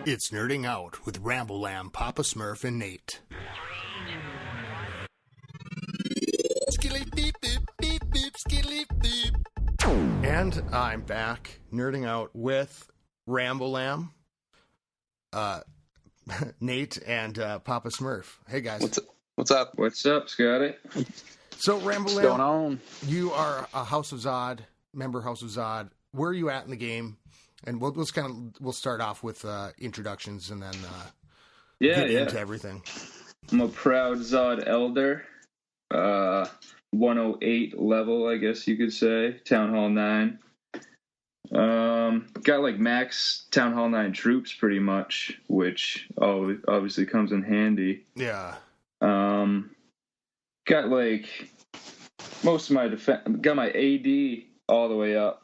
It's Nerding Out with RamboLamb, Papa Smurf, and Nate. And I'm back nerding out with RamboLamb, Nate, and Papa Smurf. Hey guys. What's up? What's up, Scotty? So RamboLamb, What's going on? You are a House of Zod member. House of Zod. Where are you at in the game? And we'll start off with introductions and then get into everything. I'm a proud Zod elder, 108 level, I guess you could say. Town Hall 9. Got like max Town Hall 9 troops pretty much, which obviously comes in handy. Yeah. Got like most of my got my AD all the way up,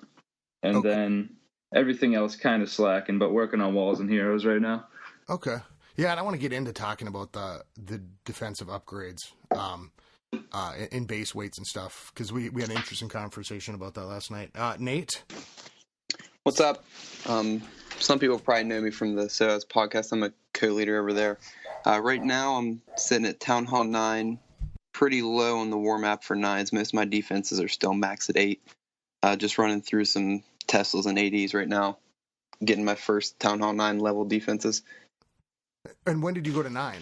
and then everything else kind of slacking, but working on walls and heroes right now. Okay. Yeah, and I want to get into talking about the defensive upgrades in base weights and stuff, because we had an interesting conversation about that last night. Nate? What's up? Some people probably know me from the Soaz podcast. I'm a co-leader over there. Right now, I'm sitting at Town Hall 9, pretty low on the war map for 9s. Most of my defenses are still max at 8. Just running through some Teslas and ADs right now, getting my first Town Hall 9 level defenses. And when did you go to 9?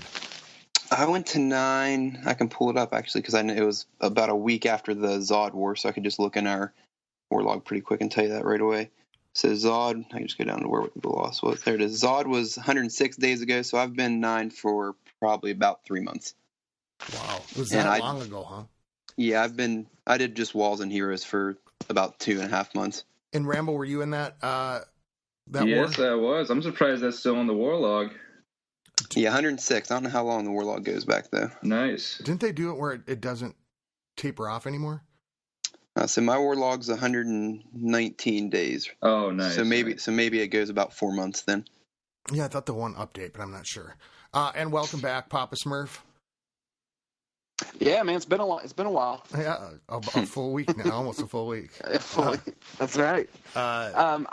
I went to 9. I can pull it up, actually, because I know it was about a week after the Zod War, so I could just look in our war log pretty quick and tell you that right away. So Zod, I can just go down to where the loss was. There it is. Zod was 106 days ago, so I've been 9 for probably about 3 months. Wow. Was that long ago, huh? Yeah, I did just walls and heroes for about 2.5 months. And Rambo, were you in that war? Yes, I was. I'm surprised that's still on the war log. Yeah, 106. I don't know how long the war log goes back, though. Nice. Didn't they do it where it doesn't taper off anymore? So my war log's 119 days. Oh, nice. So maybe it goes about 4 months then. Yeah, I thought the one update, but I'm not sure. And welcome back, Papa Smurf. Yeah, man, it's been a while. Yeah, a full week now, almost a full week. That's right. I'm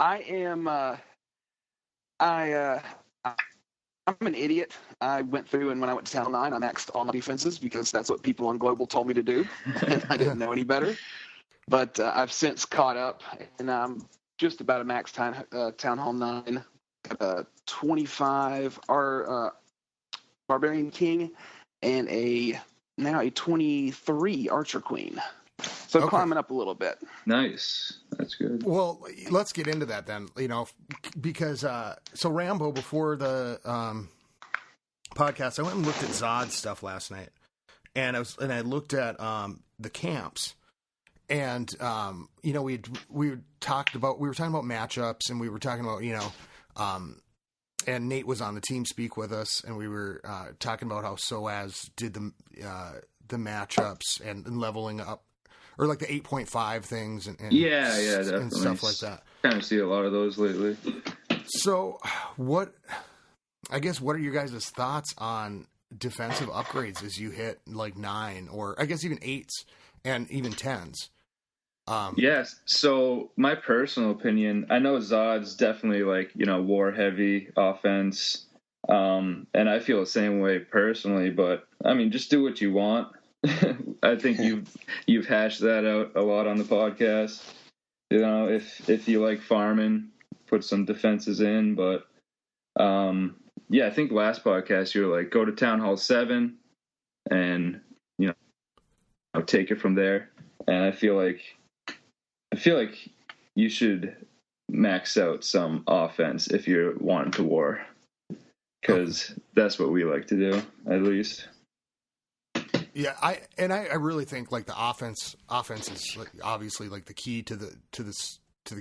an idiot. I went through, and when I went to Town 9, I maxed all my defenses because that's what people on Global told me to do, and I didn't know any better. But I've since caught up, and I'm just about a max Town Hall 9. Got a 25 Barbarian King and now a 23 Archer Queen. So climbing up a little bit. Nice. That's good. Well, let's get into that then, because so Rambo, before the podcast, I went and looked at Zod stuff last night, and I looked at the camps, and we were talking about matchups, and we were talking about and Nate was on the team speak with us, and we were talking about how Soaz did the matchups and leveling up, or like the 8.5 things and definitely. and stuff like that. Kind of see a lot of those lately. So, what are your guys' thoughts on defensive upgrades as you hit like 9, or I guess even 8s and even 10s? Yes. So my personal opinion, I know Zod's definitely like, war heavy offense. And I feel the same way personally, but I mean, just do what you want. I think you've hashed that out a lot on the podcast. If you like farming, put some defenses in, but I think last podcast you were like, go to Town Hall 7 and take it from there. And I feel like you should max out some offense if you're wanting to war, because that's what we like to do, at least. Yeah, I really think like the offense is like, obviously like the key to the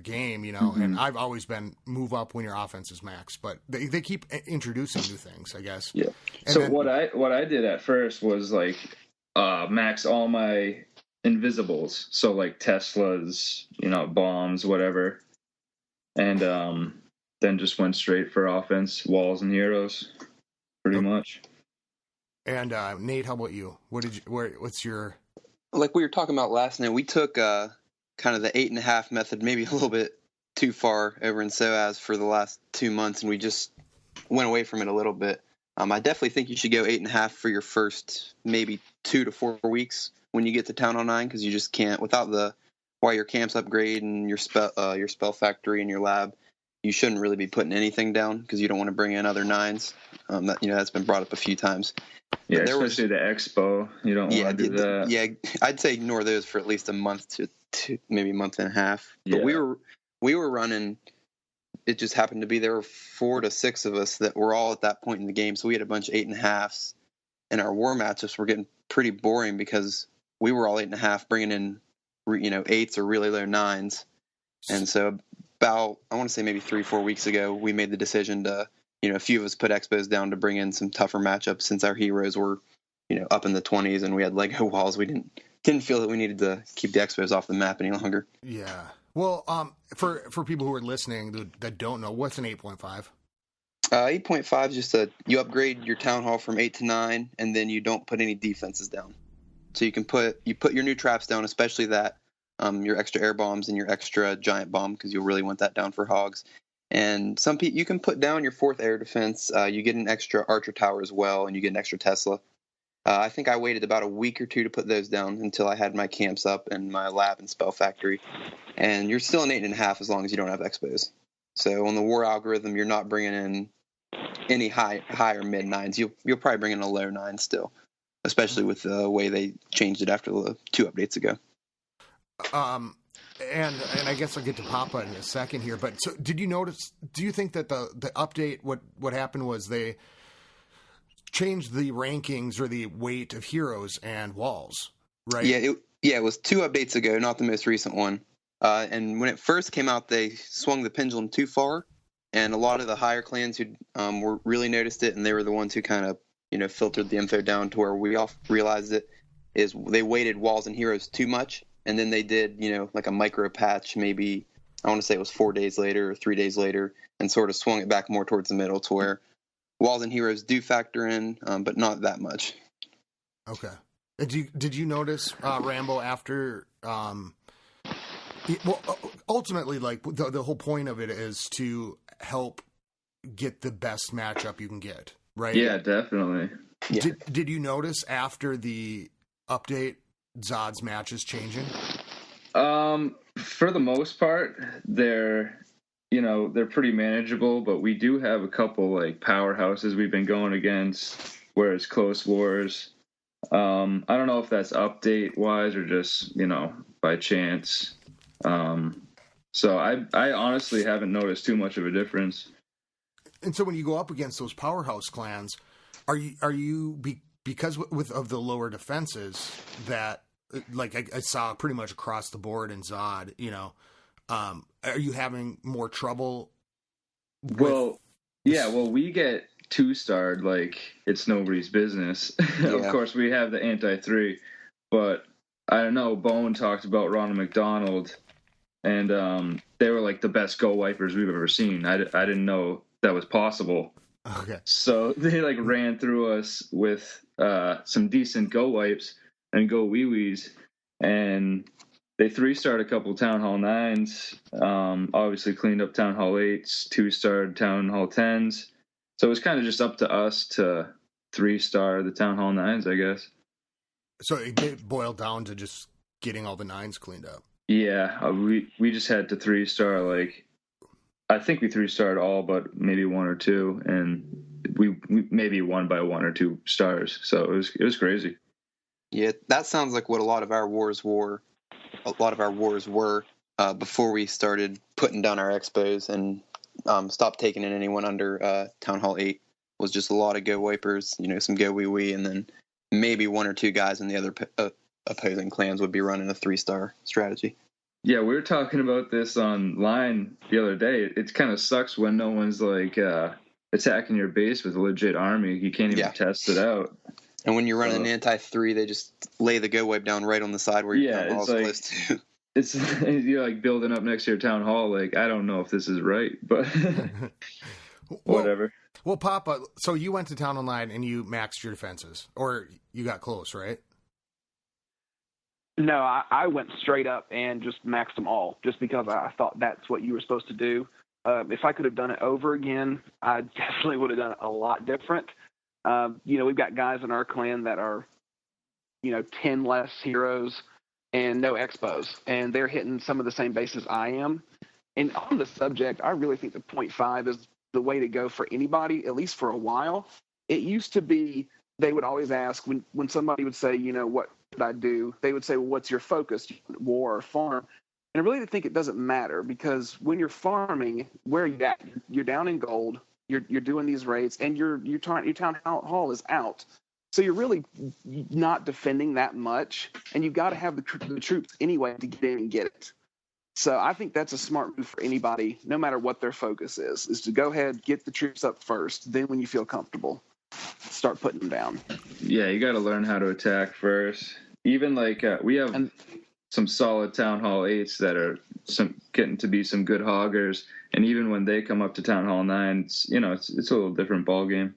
game, Mm-hmm. And I've always been move up when your offense is max, but they keep introducing new things, I guess. Yeah. And so then, what I did at first was like max all my invisibles, so like Teslas, bombs, whatever, and then just went straight for offense, walls and heroes, pretty much. And Nate, how about you? What's your? Like we were talking about last night, we took kind of the 8.5 method, maybe a little bit too far over in Soaz for the last 2 months, and we just went away from it a little bit. I definitely think you should go 8.5 for your first maybe 2 to 4 weeks when you get to Town Hall 9, because you just can't while your camps upgrade and your spell factory and your lab. You shouldn't really be putting anything down because you don't want to bring in other 9s. That's been brought up a few times. Yeah, especially the expo. You don't want to do that. Yeah, I'd say ignore those for at least a month to maybe a month and a half. But Yeah. we were running. It just happened to be there were 4 to 6 of us that were all at that point in the game. So we had a bunch of 8.5s, and our war matchups were getting pretty boring because we were all 8.5, bringing in 8s or really low 9s. And so about, I want to say maybe 3-4 weeks ago, we made the decision to, a few of us put expos down to bring in some tougher matchups since our heroes were, up in the 20s and we had Lego walls. We didn't feel that we needed to keep the expos off the map any longer. Yeah. Well, for people who are listening that don't know, what's an 8.5? 8.5 is just you upgrade your town hall from 8 to 9, and then you don't put any defenses down. So you put your new traps down, especially that your extra air bombs and your extra giant bomb, because you'll really want that down for hogs. And some people, you can put down your 4th air defense. You get an extra archer tower as well, and you get an extra Tesla. I think I waited about a week or 2 to put those down until I had my camps up and my lab and spell factory. And you're still an 8.5 as long as you don't have expos. So on the war algorithm, you're not bringing in any high or mid 9s. You'll probably bring in a low 9 still, especially with the way they changed it after the 2 updates ago. And I guess I'll get to Papa in a second here. But so, do you think that the update, what happened was they changed the rankings or the weight of heroes and walls, right? Yeah, it was 2 updates ago, not the most recent one. And when it first came out, they swung the pendulum too far, and a lot of the higher clans who were really noticed it, and they were the ones who kind of filtered the info down to where we all realized it, is they weighted walls and heroes too much, and then they did like a micro patch, maybe I want to say it was 4 days later or 3 days later, and sort of swung it back more towards the middle to where walls and heroes do factor in, but not that much. Okay. Did you notice, Rambo, after... ultimately, like, the whole point of it is to help get the best matchup you can get, right? Yeah, definitely. Yeah. Did you notice after the update, Zod's matches changing? For the most part, they're pretty manageable, but we do have a couple like powerhouses we've been going against where it's close wars. I don't know if that's update wise or just by chance. So I honestly haven't noticed too much of a difference. And so when you go up against those powerhouse clans, are you because of the lower defenses that, like I saw pretty much across the board in Zod, are you having more trouble? Well, we get 2-starred like it's nobody's business. Yeah. Of course, we have the anti-3, but I don't know. Bone talked about Ronald McDonald, and they were like the best go wipers we've ever seen. I didn't know that was possible. Okay. So they like ran through us with some decent go wipes and go wee wees, and they 3-starred a couple Town Hall 9s. Obviously cleaned up Town Hall 8s, 2-starred Town Hall 10s. So it was kind of just up to us to 3-star the Town Hall 9s, I guess. So it boiled down to just getting all the 9s cleaned up. Yeah, we just had to 3-star, like, I think we 3-starred all but maybe 1 or 2, and we maybe won by 1 or 2 stars. So it was crazy. Yeah, that sounds like what a lot of our wars were before we started putting down our expos and stopped taking in anyone under Town Hall 8. Was just a lot of go wipers, some go wee wee, and then maybe 1 or 2 guys in the other opposing clans would be running a 3-star strategy. Yeah, we were talking about this online the other day. It kind of sucks when no one's like attacking your base with a legit army. You can't even test it out. And when you're running an anti-3, they just lay the go wipe down right on the side where your town hall is close to. It's you're like building up next to your town hall. Like, I don't know if this is right, but whatever. Well, Papa, so you went to Town Online and you maxed your defenses, or you got close, right? No, I went straight up and just maxed them all, just because I thought that's what you were supposed to do. if I could have done it over again, I definitely would have done it a lot different. We've got guys in our clan that are, 10 less heroes and no expos, and they're hitting some of the same bases I am. And on the subject, I really think the 0.5 is the way to go for anybody, at least for a while. It used to be they would always ask when somebody would say, what should I do? They would say, well, what's your focus, war or farm? And I really think it doesn't matter, because when you're farming, where are you at? You're down in gold. You're doing these raids, and your town hall is out. So you're really not defending that much, and you've got to have the troops anyway to get in and get it. So I think that's a smart move for anybody, no matter what their focus is to go ahead, get the troops up first. Then when you feel comfortable, start putting them down. Yeah, you got to learn how to attack first. Even we have some solid Town Hall 8s that are getting to be some good hoggers. And even when they come up to Town Hall 9, it's a little different ballgame.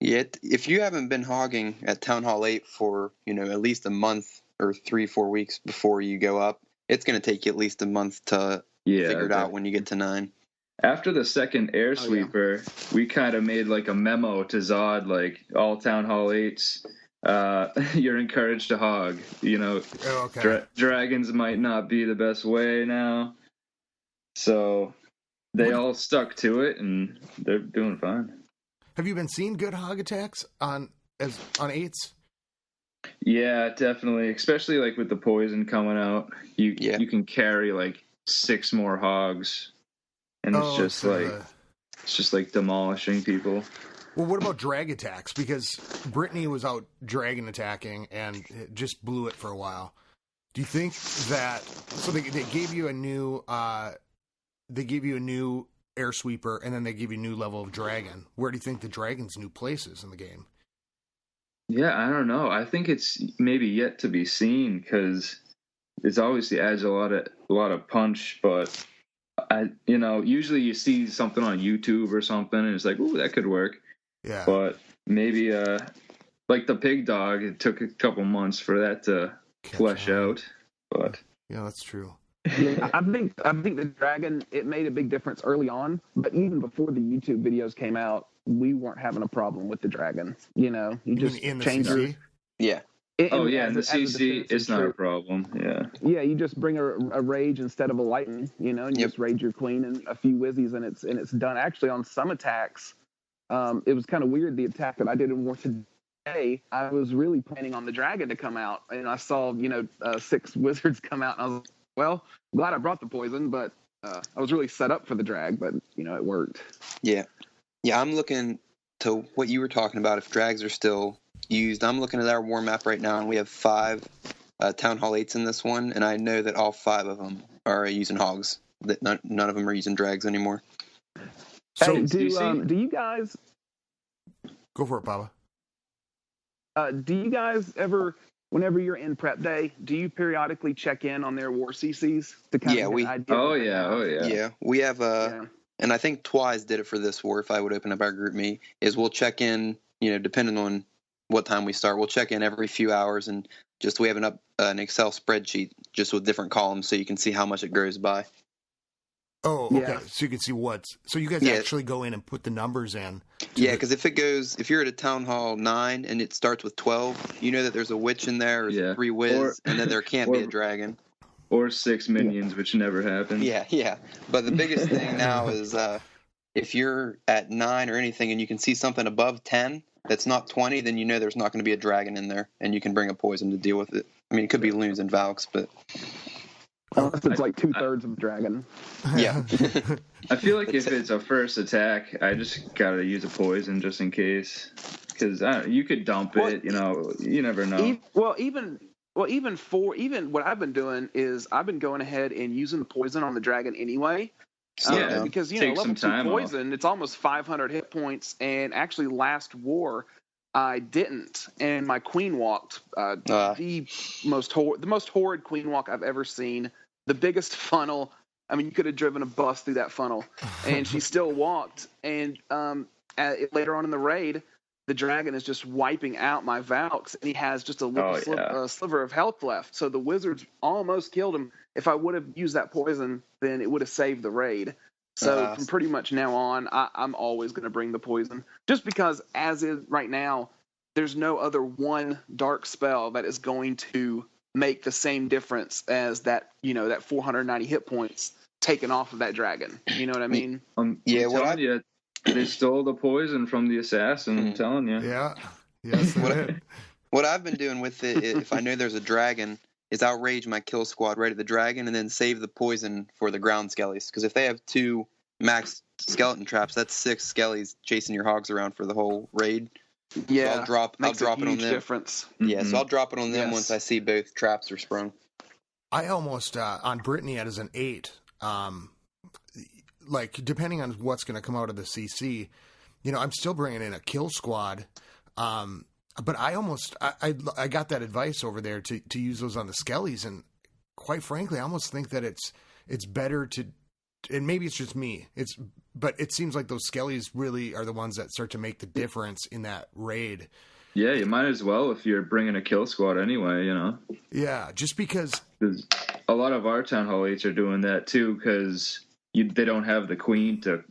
Yeah, if you haven't been hogging at Town Hall 8 for, at least a month or 3-4 weeks before you go up, it's going to take you at least a month to figure it out when you get to 9. After the second air sweeper, we kind of made like a memo to Zod, like all Town Hall 8s, you're encouraged to hog. Dragons might not be the best way now. So they all stuck to it, and they're doing fine. Have you been seeing good hog attacks on 8s? Yeah, definitely. Especially like with the poison coming out, you can carry like 6 more hogs, and it's just like demolishing people. Well, what about drag attacks? Because Brittany was out dragon attacking and it just blew it for a while. Do you think that? So they gave you a new air sweeper, and then they give you a new level of dragon. Where do you think the dragon's new place is in the game? Yeah, I don't know. I think it's maybe yet to be seen, because it's obviously adds a lot of punch, but usually you see something on YouTube or something, and it's like, ooh, that could work. Yeah. But maybe like the pig dog, it took a couple months for that to flesh out. But yeah, that's true. Yeah, I think the dragon, it made a big difference early on, but even before the YouTube videos came out, we weren't having a problem with the dragon. You just in the change CC? Yeah. In the CC, it's not a problem. Yeah. Yeah, you just bring a rage instead of a lightning, and you just rage your queen and a few whizzies, and it's done. Actually, on some attacks, it was kind of weird. The attack that I did in War today, I was really planning on the dragon to come out, and I saw 6 wizards come out, and I was like, well, glad I brought the poison, but I was really set up for the drag, but it worked. Yeah, I'm looking to what you were talking about. If drags are still used, I'm looking at our war map right now, and we have 5 Town Hall 8s in this one, and I know that all 5 of them are using hogs. That none of them are using drags anymore. So hey, do you guys go for it, Baba? Do you guys ever, whenever you're in prep day, do you periodically check in on their war CCs to kind of get an idea? Oh yeah. Yeah, we have and I think Twice did it for this war. If I would open up our group meet, is we'll check in, depending on what time we start, we'll check in every few hours, and just we have an Excel spreadsheet just with different columns so you can see how much it grows by. Oh, okay. Yeah. So you can see so you guys actually go in and put the numbers in. Yeah, because if you're at a Town Hall 9 and it starts with 12, you know that there's a witch in there, or 3 whiz, and then there can't be a dragon. Or 6 minions, which never happens. Yeah. But the biggest thing now is if you're at 9 or anything and you can see something above 10 that's not 20, then you know there's not going to be a dragon in there, and you can bring a poison to deal with it. I mean, it could be loons and Valks, but... Unless it's like 2/3 of a dragon. Yeah. I feel like if it's a first attack, I just gotta use a poison just in case, because you could dump it. You never know. Even what I've been doing is I've been going ahead and using the poison on the dragon anyway. Because level 2 poison, it's almost 500 hit points, and actually last war I didn't, and my queen walked the most horrid queen walk I've ever seen. The biggest funnel. I mean, you could have driven a bus through that funnel, and she still walked. And later on in the raid, the dragon is just wiping out my Valks, and he has just a little sliver of health left. So the wizards almost killed him. If I would have used that poison, then it would have saved the raid. So from pretty much now on, I'm always going to bring the poison, just because as is right now, there's no other one dark spell that is going to make the same difference as that, that 490 hit points taken off of that dragon. You know what I mean? Yeah, I'm telling you, they stole the poison from the assassin. I'm telling you. Yeah. Yes, they did. What I've been doing with it, if I know there's a dragon, is I'll rage my kill squad right at the dragon and then save the poison for the ground skellies. Because if they have 2 max skeleton traps, that's 6 skellies chasing your hogs around for the whole raid. Yeah, so I'll drop it on them. Difference. Yeah, so I'll drop it on them once I see both traps are sprung. I almost on Brittany as an 8. Like depending on what's going to come out of the CC, I'm still bringing in a kill squad. But I almost I got that advice over there to use those on the skellies, and quite frankly, I almost think that it's better to. And maybe it's just me. But it seems like those skellies really are the ones that start to make the difference in that raid. Yeah, you might as well if you're bringing a kill squad anyway, Yeah, just because a lot of our Town Hall 8s are doing that too, because they don't have the queen to,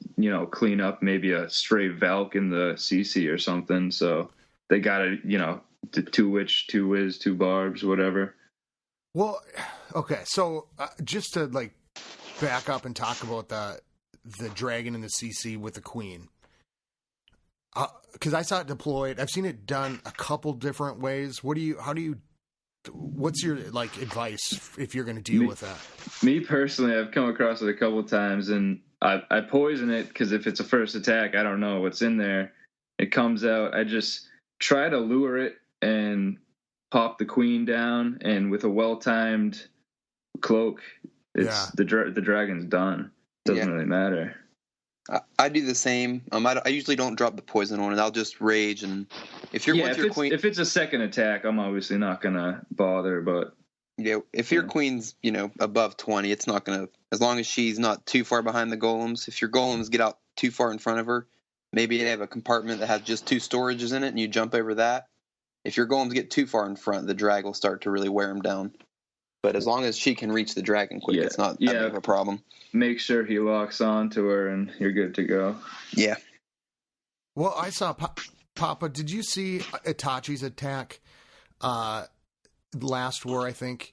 clean up maybe a stray Valk in the CC or something. So they got to, 2 witch, 2 whiz, 2 barbs, whatever. Well, okay, so just to back up and talk about the dragon in the CC with the queen, because I saw it deployed. I've seen it done a couple different ways. What's your advice if you're going to deal with that? Me personally, I've come across it a couple of times, and I poison it because if it's a first attack, I don't know what's in there. It comes out. I just try to lure it and pop the queen down, and with a well-timed cloak, the dragon's done. Doesn't really matter. I do the same. I usually don't drop the poison on it. I'll just rage, and if it's a second attack, I'm obviously not gonna bother. But if your queen's above 20, it's not gonna. As long as she's not too far behind the golems. If your golems get out too far in front of her, maybe they have a compartment that has just 2 storages in it, and you jump over that. If your golems get too far in front, the drag will start to really wear them down. But as long as she can reach the dragon quick, it's not that big of a problem. Make sure he locks on to her, and you're good to go. Yeah. Well, I saw Papa. Did you see Itachi's attack last war? I think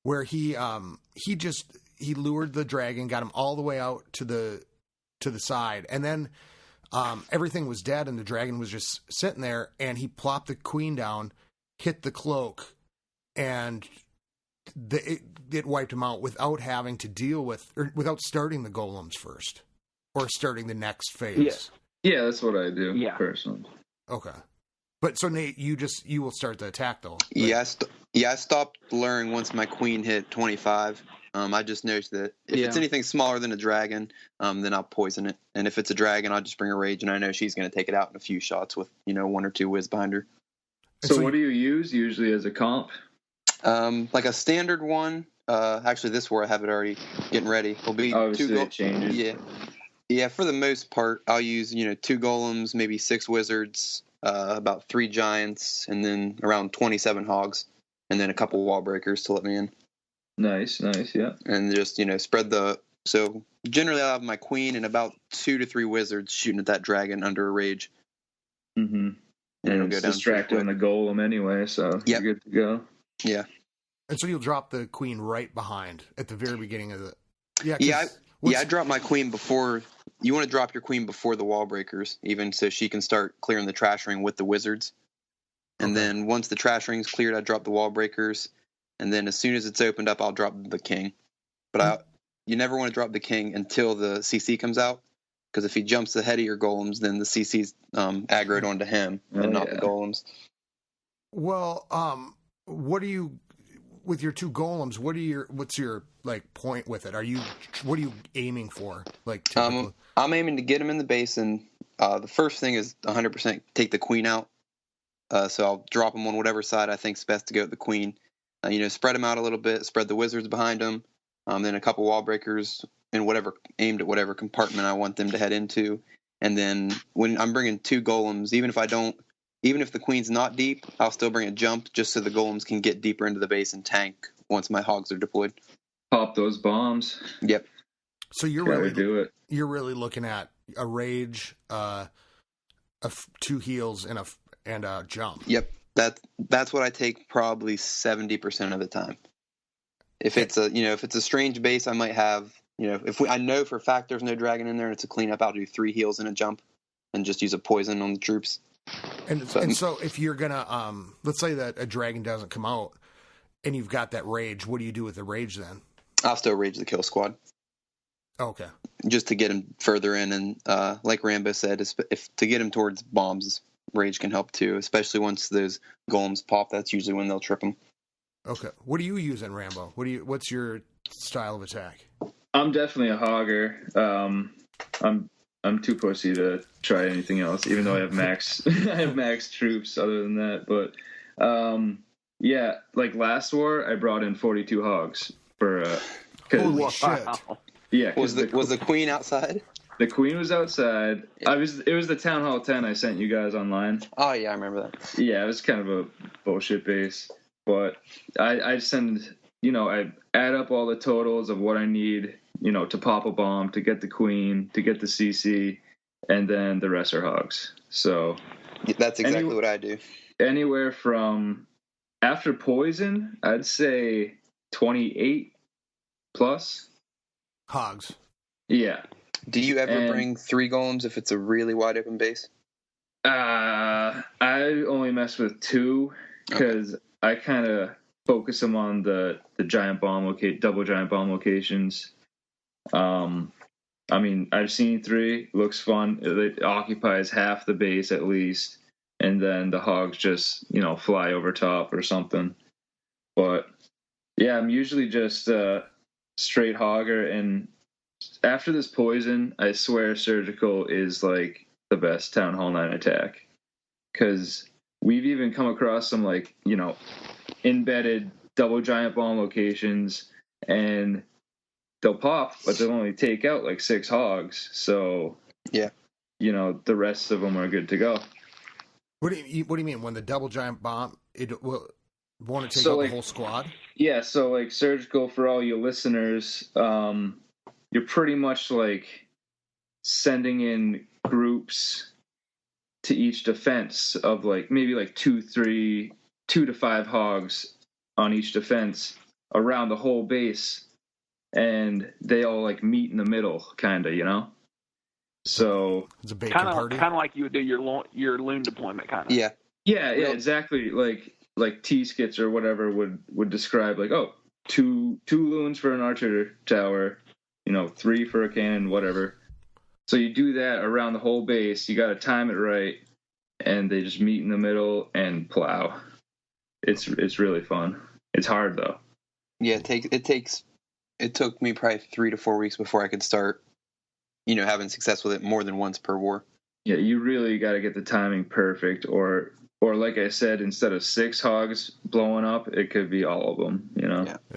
where he lured the dragon, got him all the way out to the side, and then everything was dead, and the dragon was just sitting there, and he plopped the queen down, hit the cloak, and it wiped him out without having to deal with, or without starting the golems first, or starting the next phase. Yeah, that's what I do personally. Okay, but so Nate, you will start the attack though. Right? I stopped luring once my queen hit 25. I just noticed that if it's anything smaller than a dragon, then I'll poison it, and if it's a dragon, I'll just bring a rage, and I know she's going to take it out in a few shots with 1 or 2 whiz behind her. So what do you use usually as a comp? Like a standard one. Actually, this war I have it already getting ready. Will be obviously 2 changes. Yeah. For the most part, I'll use 2 golems, maybe 6 wizards, about 3 giants, and then around 27 hogs, and then a couple wall breakers to let me in. Nice, yeah. And just spread the. So generally, I'll have my queen and about 2 to 3 wizards shooting at that dragon under a rage. Mm-hmm. And it's distracting the golem anyway, so you're good to go. Yeah. And so you'll drop the queen right behind at the very beginning of the. I drop my queen before. You want to drop your queen before the wall breakers, even so she can start clearing the trash ring with the wizards. And then once the trash ring's cleared, I drop the wall breakers. And then as soon as it's opened up, I'll drop the king. But you never want to drop the king until the CC comes out. Because if he jumps ahead of your golems, then the CC's aggroed onto him and not the golems. Well, what do you, with your 2 golems, what's your point with it? What are you aiming for? I'm aiming to get them in the basin. The first thing is 100% take the queen out. So I'll drop them on whatever side I think's best to go with the queen. Spread them out a little bit, spread the wizards behind them, then a couple wall breakers aimed at whatever compartment I want them to head into. And then when I'm bringing 2 golems, even if the queen's not deep, I'll still bring a jump just so the golems can get deeper into the base and tank once my hogs are deployed. Pop those bombs. Yep. So you're really looking at a rage, two heels, and a jump. Yep, that's what I take probably 70% of the time. If it's a strange base, I might have, I know for a fact there's no dragon in there and it's a cleanup, I'll do 3 heals and a jump and just use a poison on the troops. And so if you're gonna let's say that a dragon doesn't come out and you've got that rage, what do you do with the rage then? I'll still rage the kill squad. Okay. Just to get him further in, and like Rambo said, if to get him towards bombs, rage can help too, especially once those golems pop. That's usually when they'll trip them. Okay. What do you use in Rambo? What's your style of attack? I'm definitely a hogger. I'm too pussy to try anything else, even though I have max troops other than that. But yeah, like last war, I brought in 42 hogs for holy shit. Yeah, was the queen outside? The queen was outside. Yeah. It was the Town Hall 10 I sent you guys online. Oh yeah, I remember that. Yeah, it was kind of a bullshit base, but I send, I add up all the totals of what I need, to pop a bomb, to get the queen, to get the CC, and then the rest are hogs. So that's exactly what I do. Anywhere from after poison, I'd say 28 plus hogs. Yeah. Do you ever bring 3 golems if it's a really wide open base? I only mess with 2 because I kind of focus them on the giant bomb double giant bomb locations. I mean, I've seen 3. Looks fun. It occupies half the base at least, and then the hogs just fly over top or something. But yeah, I'm usually just straight hogger, and after this poison, I swear surgical is like the best Town Hall 9 attack, because we've even come across some embedded double giant bomb locations, and they'll pop, but they'll only take out like 6 hogs. So yeah, the rest of them are good to go. What do you mean when the double giant bomb? It will want to take out the whole squad? Yeah, so like surgical for all you listeners, you're pretty much like sending in groups to each defense of like maybe like 2 to 5 hogs on each defense around the whole base, and they all like meet in the middle, kind of, So it's a bacon party, kind of like you would do your loon deployment, kind of. Yeah, exactly. Like T-skits or whatever would describe like, two loons for an archer tower, 3 for a cannon, whatever. So you do that around the whole base. You got to time it right, and they just meet in the middle and plow. It's really fun. It's hard though. Yeah, it took me probably 3 to 4 weeks before I could start, having success with it more than once per war. Yeah, you really got to get the timing perfect, or like I said, instead of 6 hogs blowing up, it could be all of them.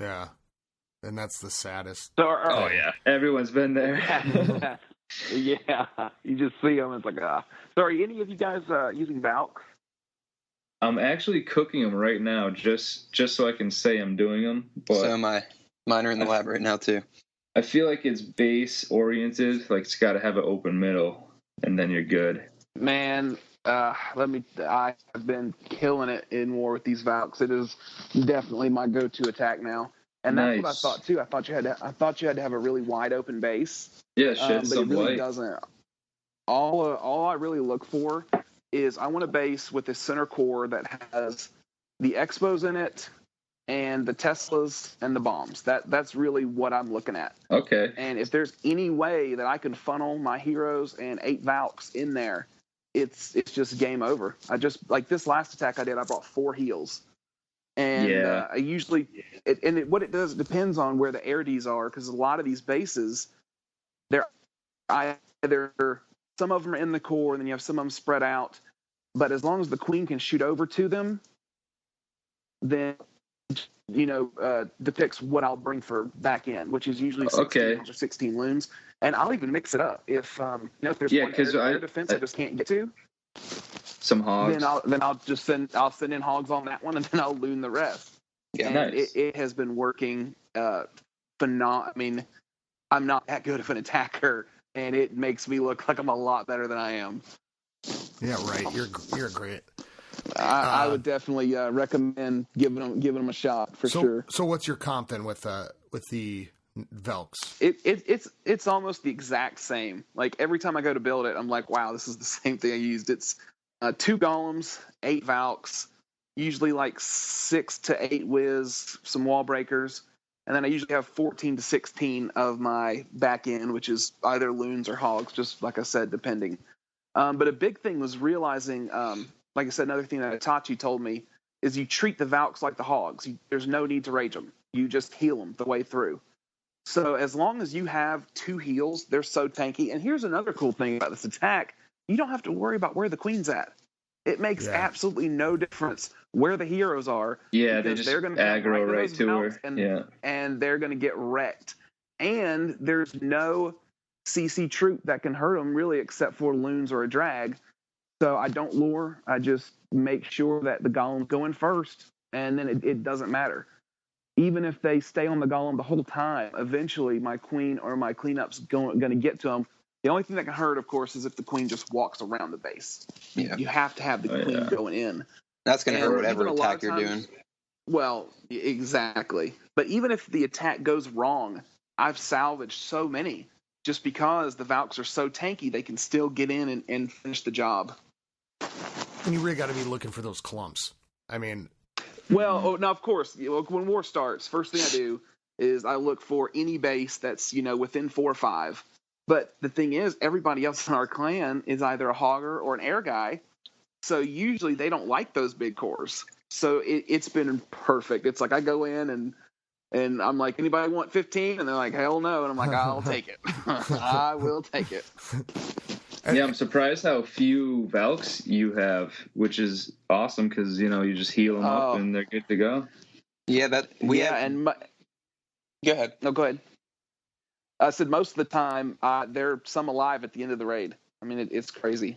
Yeah. And that's the saddest. So yeah, everyone's been there. Yeah, you just see them. It's like, So are any of you guys using Valks? I'm actually cooking them right now, just so I can say I'm doing them. But so am I. Mine are in the lab right now too. I feel like it's base oriented. Like it's got to have an open middle, and then you're good. Man, I have been killing it in war with these Valks. It is definitely my go-to attack now. And that's what I thought too. I thought you had to have a really wide open base. Yeah, shed some but it really light. doesn't. All I really look for is I want a base with a center core that has the Expos in it and the Teslas and the bombs. That's really what I'm looking at. Okay. And if there's any way that I can funnel my heroes and 8 Valks in there, it's just game over. I just like this last attack I did. I brought 4 heals. And I usually, what it does depends on where the air Ds are, because a lot of these bases, they're either some of them are in the core, and then you have some of them spread out. But as long as the queen can shoot over to them, then depicts what I'll bring for back end, which is usually 16 or 16 loons, and I'll even mix it up if if there's one air defense I just can't get to. Some hogs. Then I'll send in hogs on that one, and then I'll loon the rest. Yeah, and nice. It has been working phenomenal. I mean, I'm not that good of an attacker, and it makes me look like I'm a lot better than I am. Yeah, right. You're great. I would definitely recommend giving them a shot for sure. So what's your comp then with the Velks? It's almost the exact same. Like every time I go to build it, I'm like, wow, this is the same thing I used. It's 2 golems, 8 Valks, usually like 6 to 8 whiz, some wall breakers, and then I usually have 14 to 16 of my back end, which is either loons or hogs, just like I said, depending. But a big thing was realizing, like I said, another thing that Itachi told me is you treat the Valks like the hogs. There's no need to rage them. You just heal them the way through. So as long as you have 2 heals, they're so tanky. And here's another cool thing about this attack. You don't have to worry about where the queen's at. It makes absolutely no difference where the heroes are. Yeah, they're going to aggro right to her. And they're going to get wrecked. And there's no CC troop that can hurt them, really, except for loons or a drag. So I don't lure. I just make sure that the golem's going first, and then it doesn't matter. Even if they stay on the golem the whole time, eventually my queen or my cleanup's going to get to them. The only thing that can hurt, of course, is if the queen just walks around the base. Yeah. You have to have the queen going in. That's going to hurt whatever attack you're doing. Well, exactly. But even if the attack goes wrong, I've salvaged so many just because the Valks are so tanky, they can still get in and finish the job. And you really got to be looking for those clumps. I mean... Well, now, of course, when war starts, first thing I do is I look for any base that's, within 4 or 5. But the thing is, everybody else in our clan is either a hogger or an air guy. So usually they don't like those big cores. So it's been perfect. It's like I go in and I'm like, anybody want 15? And they're like, hell no. And I'm like, I'll take it. I will take it. Yeah, I'm surprised how few Valks you have, which is awesome because, you just heal them up and they're good to go. Yeah, Go ahead. No, go ahead. I said most of the time, there are some alive at the end of the raid. I mean, it's crazy.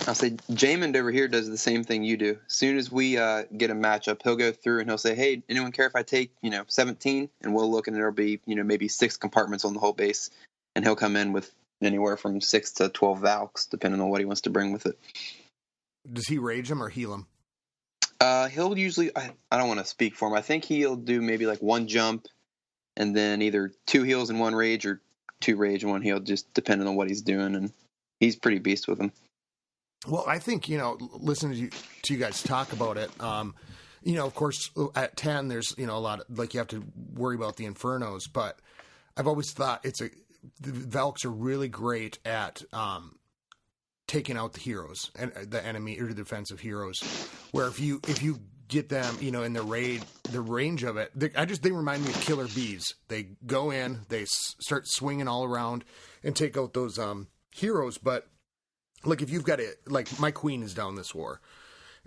I'll say Jaymond over here does the same thing you do. As soon as we get a matchup, he'll go through and he'll say, hey, anyone care if I take, 17? And we'll look and there'll be, maybe 6 compartments on the whole base. And he'll come in with anywhere from 6 to 12 Valks, depending on what he wants to bring with it. Does he rage him or heal him? He'll usually, I don't want to speak for him. I think he'll do maybe like 1 jump and then either 2 heals and 1 rage or 2 rage and 1 heal, just depending on what he's doing. And he's pretty beast with him. Well, I think, listening to you guys talk about it, of course, at 10, there's, a lot of, like, you have to worry about the Infernos, but I've always thought the Valks are really great at taking out the heroes and the enemy or the defensive heroes, where if you get them, in the range of it, they remind me of killer bees. They go in, they start swinging all around and take out those heroes, but like if you've got it, like my queen is down this war.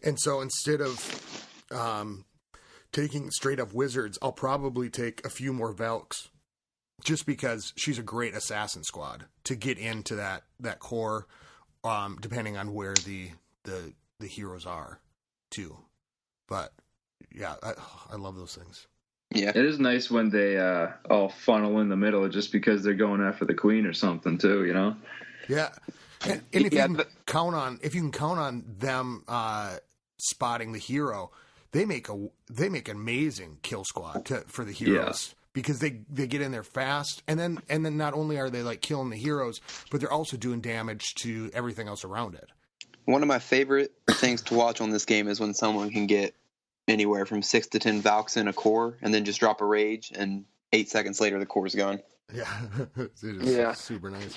And so instead of taking straight up wizards, I'll probably take a few more Valks just because she's a great assassin squad to get into that core, depending on where the heroes are too. But yeah, I love those things. Yeah. It is nice when they all funnel in the middle just because they're going after the queen or something too, Yeah. And if you can count on them spotting the hero, they make an amazing kill squad for the heroes because they get in there fast, and then not only are they like killing the heroes, but they're also doing damage to everything else around it. One of my favorite things to watch on this game is when someone can get anywhere from 6 to 10 Valks in a core and then just drop a rage, and 8 seconds later the core's gone. Yeah, it is super nice.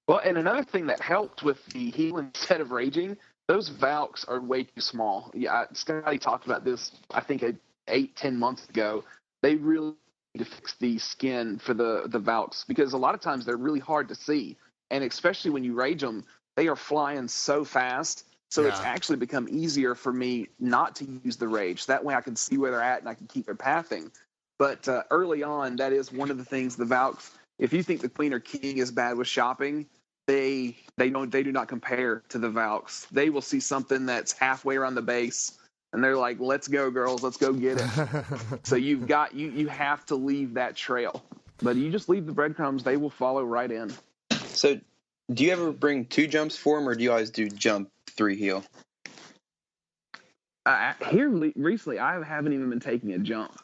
Well, and another thing that helped with the healing instead of raging, those Valks are way too small. Yeah, Scotty talked about this, I think, 8-10 months ago. They really need to fix the skin for the Valks because a lot of times they're really hard to see. And especially when you rage them, they are flying so fast. So it's actually become easier for me not to use the rage. That way I can see where they're at and I can keep their pathing. But early on, that is one of the things the Valks, if you think the queen or king is bad with shopping, they do not compare to the Valks. They will see something that's halfway around the base, and they're like, "Let's go, girls, let's go get it." So you have to leave that trail. But you just leave the breadcrumbs; they will follow right in. So, do you ever bring 2 jumps for them, or do you always do jump 3 heel? Here recently, I haven't even been taking a jump.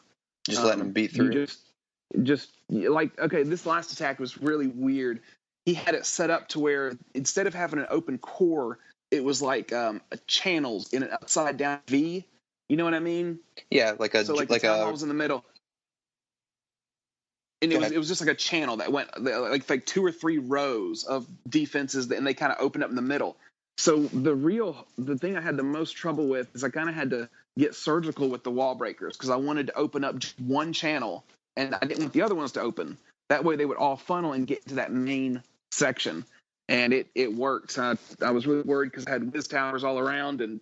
Just letting them beat through. Just like, okay, this last attack was really weird. He had it set up to where instead of having an open core, it was like a channels in an upside down V. You know what I mean? Yeah, like the town hall was in the middle, and it was just like a channel that went like 2 or 3 rows of defenses, and they kind of opened up in the middle. So the thing I had the most trouble with is I kind of had to get surgical with the wall breakers because I wanted to open up just one channel and I didn't want the other ones to open. That way they would all funnel and get to that main section. And it worked. I was really worried because I had whiz towers all around, and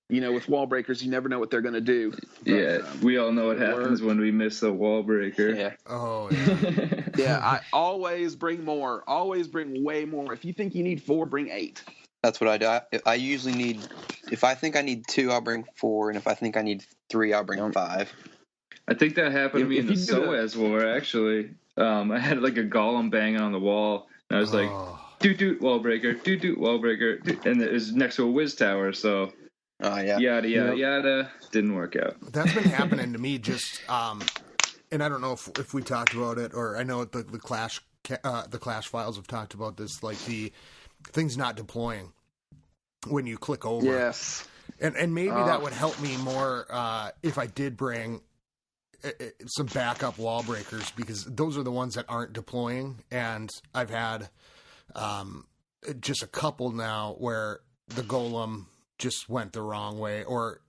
with wall breakers, you never know what they're going to do. But, we all know what happens when we miss a wall breaker. Yeah. Oh, yeah. Yeah, I always bring more. Always bring way more. If you think you need 4, bring 8. That's what I do. I usually need, if I think I need 2, I'll bring 4, and if I think I need 3, I'll bring 5. I think that happened to me in the Soaz war, actually. I had like a golem banging on the wall, and I was like, doot wall breaker, doot wall breaker, and it was next to a whiz tower, so yada yada, didn't work out. That's been happening to me just, and I don't know if we talked about it, or I know the Clash files have talked about this, like the things not deploying when you click over. Yes. And maybe that would help me more if I did bring some backup wall breakers, because those are the ones that aren't deploying. And I've had just a couple now where the golem just went the wrong way, or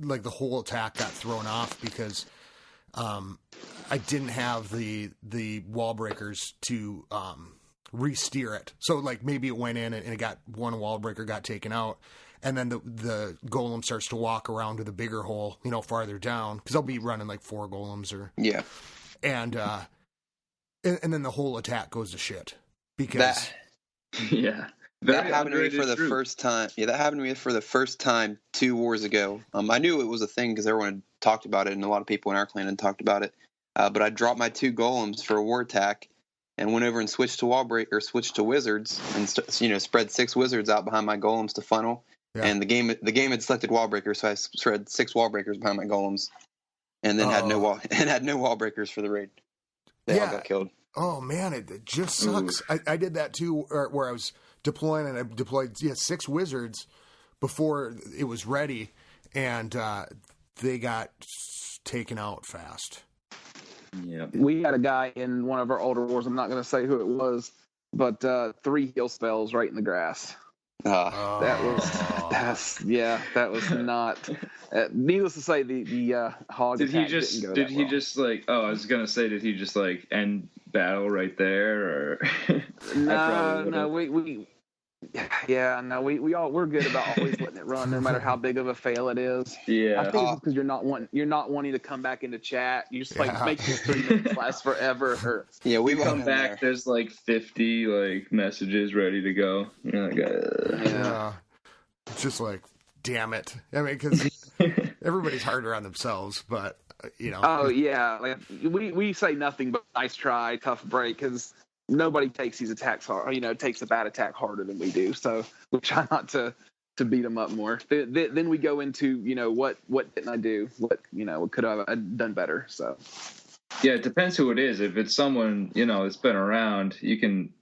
like the whole attack got thrown off because I didn't have the wall breakers to re-steer it. So like maybe it went in and it got one wall breaker got taken out, and then the golem starts to walk around to the bigger hole, farther down, because I'll be running like 4 golems and then the whole attack goes to shit because that happened to me for the first time. Yeah, that happened to me for the first time 2 wars ago. I knew it was a thing because everyone had talked about it, and a lot of people in our clan had talked about it. But I dropped my 2 golems for a war attack, and went over and switched to wizards, and spread 6 wizards out behind my golems to funnel. Yeah. And the game had selected wall breakers, so I spread 6 wall breakers behind my golems, and then had no wall breakers for the raid. They all got killed. Oh man, it just sucks. I did that too, where I was deploying, and I deployed 6 wizards before it was ready, and they got taken out fast. Yeah, we had a guy in one of our older wars. I'm not going to say who it was, but 3 heal spells right in the grass. That was not. Needless to say, the hog. Did he just? Did he just like? Oh, I was going to say, did he just like end battle right there, or? No, we're good about always letting it run, no matter how big of a fail it is. Yeah, I think it's because you're not wanting to come back into chat. You just make this 3 minutes last forever. Yeah, we come back. There's like 50 like messages ready to go. You're like, it's just like, damn it. I mean, because everybody's harder on themselves, but Oh yeah, like we say nothing but nice try, tough break, because nobody takes these attacks hard. Takes a bad attack harder than we do. So we try not to beat them up more. Then we go into what didn't I do? What could I have done better? So yeah, it depends who it is. If it's someone that's been around, you can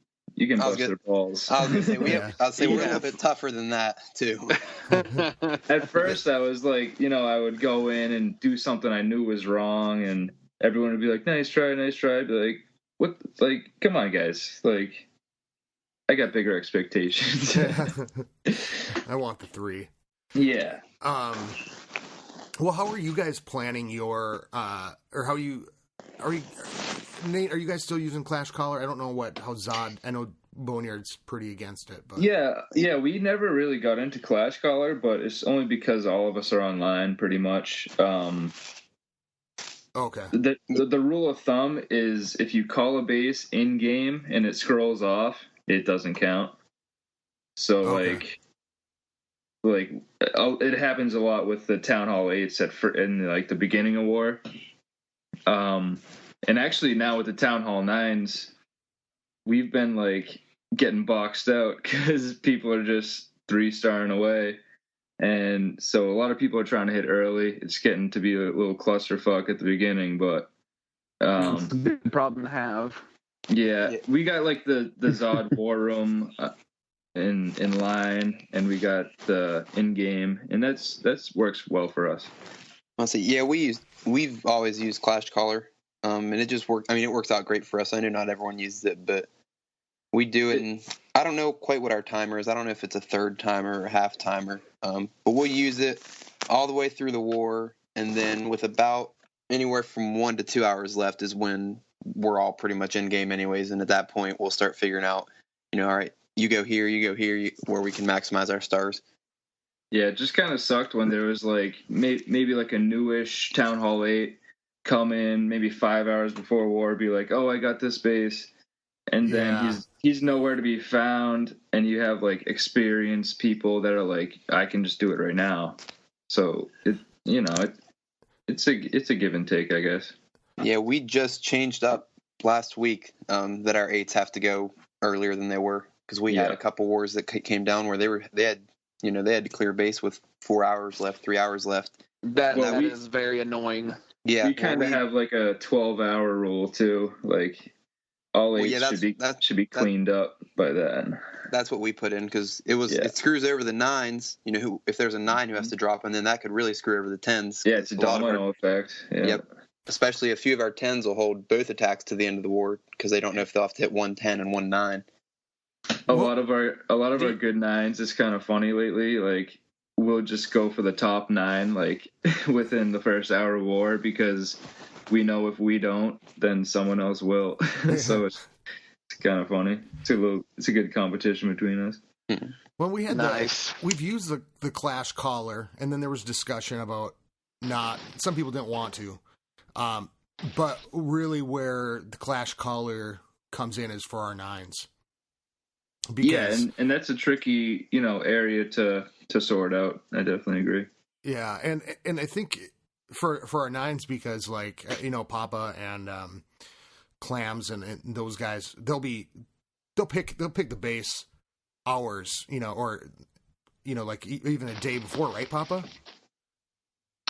bust their balls. I was gonna say we're a little bit tougher than that too. At first, I was like, I would go in and do something I knew was wrong, and everyone would be like, "Nice try, nice try." I'd be like, what? Like, come on, guys. Like, I got bigger expectations. I want the 3. Yeah. Well, how are you guys planning your, or how Nate, are you guys still using Clash Collar? I don't know how Zod, I know Boneyard's pretty against it, but. Yeah, we never really got into Clash Collar, but it's only because all of us are online pretty much. Okay. The rule of thumb is if you call a base in game and it scrolls off, it doesn't count. So like it happens a lot with the Town Hall 8s in like the beginning of war. And actually now with the Town Hall 9s, we've been like getting boxed out because people are just 3-starring away. And so a lot of people are trying to hit early. It's getting to be a little clusterfuck at the beginning, but It's a good problem to have. yeah, we got like the Zod War Room in line, and we got the in game, and that's works well for us. Honestly, yeah, we've always used Clash Caller, and it just worked. I mean, it works out great for us. I know not everyone uses it, but we do it. And I don't know quite what our timer is. I don't know if it's a third timer or a half timer, but we'll use it all the way through the war, and then with about anywhere from 1 to 2 hours left is when we're all pretty much in game anyways. And at that point, we'll start figuring out, all right, you go here, where we can maximize our stars. Yeah, it just kind of sucked when there was like maybe like a newish Town Hall 8 come in maybe 5 hours before war, be like, oh, I got this base, and then he's nowhere to be found, and you have like experienced people that are like, I can just do it right now. So it's a give and take, I guess. Yeah, we just changed up last week that our 8s have to go earlier than they were, because we had a couple wars that came down where they had to clear base with 4 hours left, 3 hours left. That is very annoying. Yeah, we kind of have like a 12-hour rule too. Like all 8s should be cleaned up by then. That's what we put in, because it screws over the 9s. If there's a 9 who has to drop, and then that could really screw over the 10s. Yeah, it's a domino effect. Yeah. Yep. Especially a few of our 10s will hold both attacks to the end of the war because they don't know if they'll have to hit 1 10 and 1 9. A lot of our good 9s is kind of funny lately. Like we'll just go for the top 9 like within the first hour of war, because we know if we don't, then someone else will. So it's kind of funny. It's a good competition between us. Well, we had we've used the Clash Caller, and then there was discussion about some people didn't want to. But really where the Clash Caller comes in is for our 9s. Because, and that's a tricky, area to sort out. I definitely agree. Yeah, and I think for our 9s, because like Papa and Clams and those guys, they'll pick the base hours, or like even a day before, right, Papa?